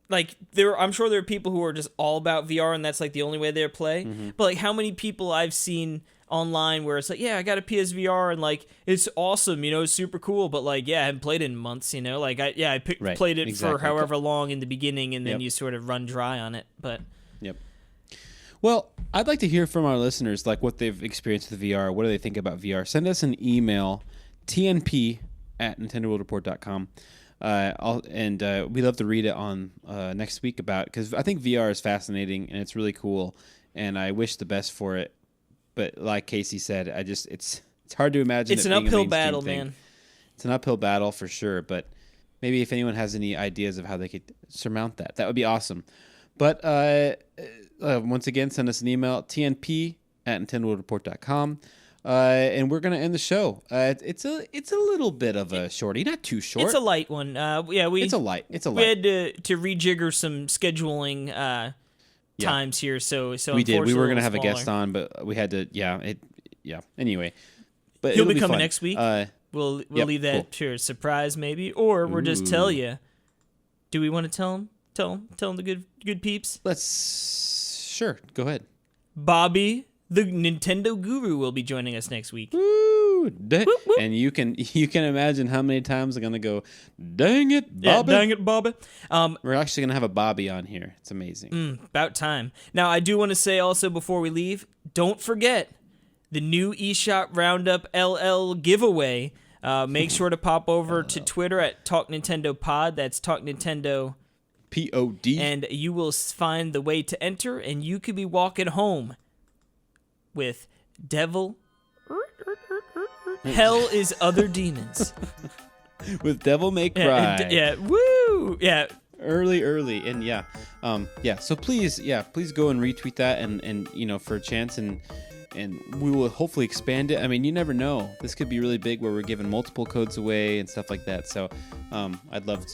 Like I'm sure there are people who are just all about VR and that's like the only way they play. Mm-hmm. But like how many people I've seen online where it's like, yeah, I got a PSVR and like it's awesome, it's super cool, but like I haven't played it in months, like I played it for however long in the beginning and then you sort of run dry on it. But well, I'd like to hear from our listeners like what they've experienced with VR. What do they think about VR? Send us an email, tnp@nintendoworldreport.com. We'd love to read it on next week because I think VR is fascinating and it's really cool, and I wish the best for it. But like Casey said, it's hard to imagine. It's an uphill battle, man. It's an uphill battle for sure. But maybe if anyone has any ideas of how they could surmount that would be awesome. But once again, send us an email, tnp@nintendoworldreport.com. And we're gonna end the show. It's a little bit of a shorty, not too short. It's a light one. It's a light. We had to rejigger some scheduling times here, so we did. We were gonna have a guest on, but we had to. Anyway, but he'll be coming next week. We'll leave that to a surprise, maybe, or we'll just tell you. Do we want to tell him? Tell him the good peeps. Sure. Go ahead. Bobby, the Nintendo guru, will be joining us next week. Woo! And you can imagine how many times I'm gonna go, dang it, Bobby. Yeah, dang it, Bobby. We're actually gonna have a Bobby on here. It's amazing. About time. Now, I do want to say also before we leave, don't forget the new eShop Roundup LL giveaway. Make sure to pop over to Twitter at Talk Nintendo Pod. That's Talk Nintendo POD. And you will find the way to enter, and you could be walking home with Devil. Hell is Other Demons. With Devil May Cry. Woo! Yeah. Early. And so please go and retweet that and for a chance and we will hopefully expand it. I mean, you never know. This could be really big where we're giving multiple codes away and stuff like that. So I'd love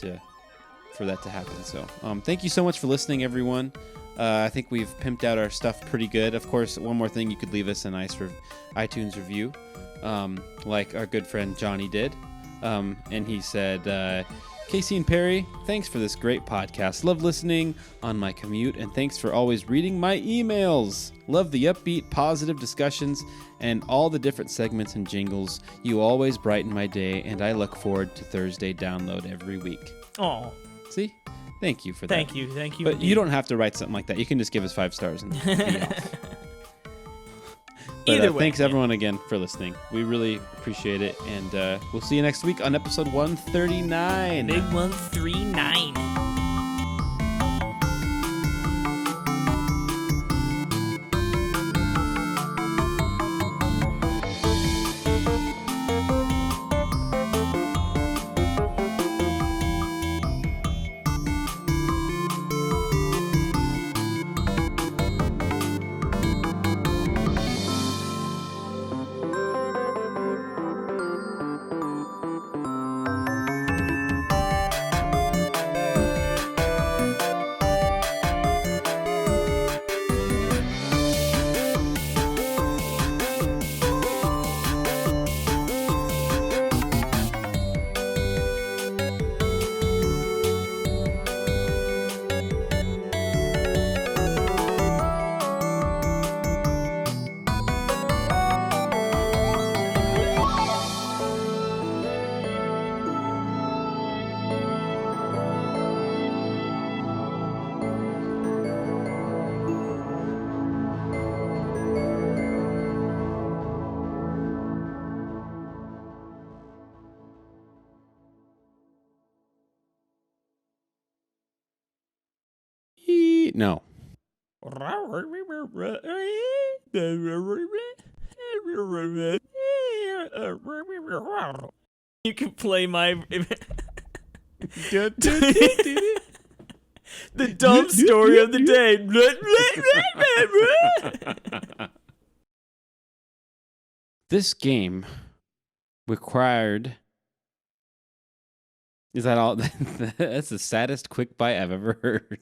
for that to happen. So thank you so much for listening, everyone. I think we've pimped out our stuff pretty good. Of course, one more thing, you could leave us a nice iTunes review, like our good friend Johnny did. And he said, Casey and Perry, thanks for this great podcast. Love listening on my commute, and thanks for always reading my emails. Love the upbeat, positive discussions and all the different segments and jingles. You always brighten my day, and I look forward to Thursday download every week. Oh, See? Thank you for that. thank you. But indeed. you don't have to write something like that. You can just give us 5 stars and be off. But, Either way. thanks everyone again for listening. We really appreciate it, and we'll see you next week on episode 139. Big 139. No. You can play my the dumb story of the day. This game required... Is that all? That's the saddest quick bite I've ever heard.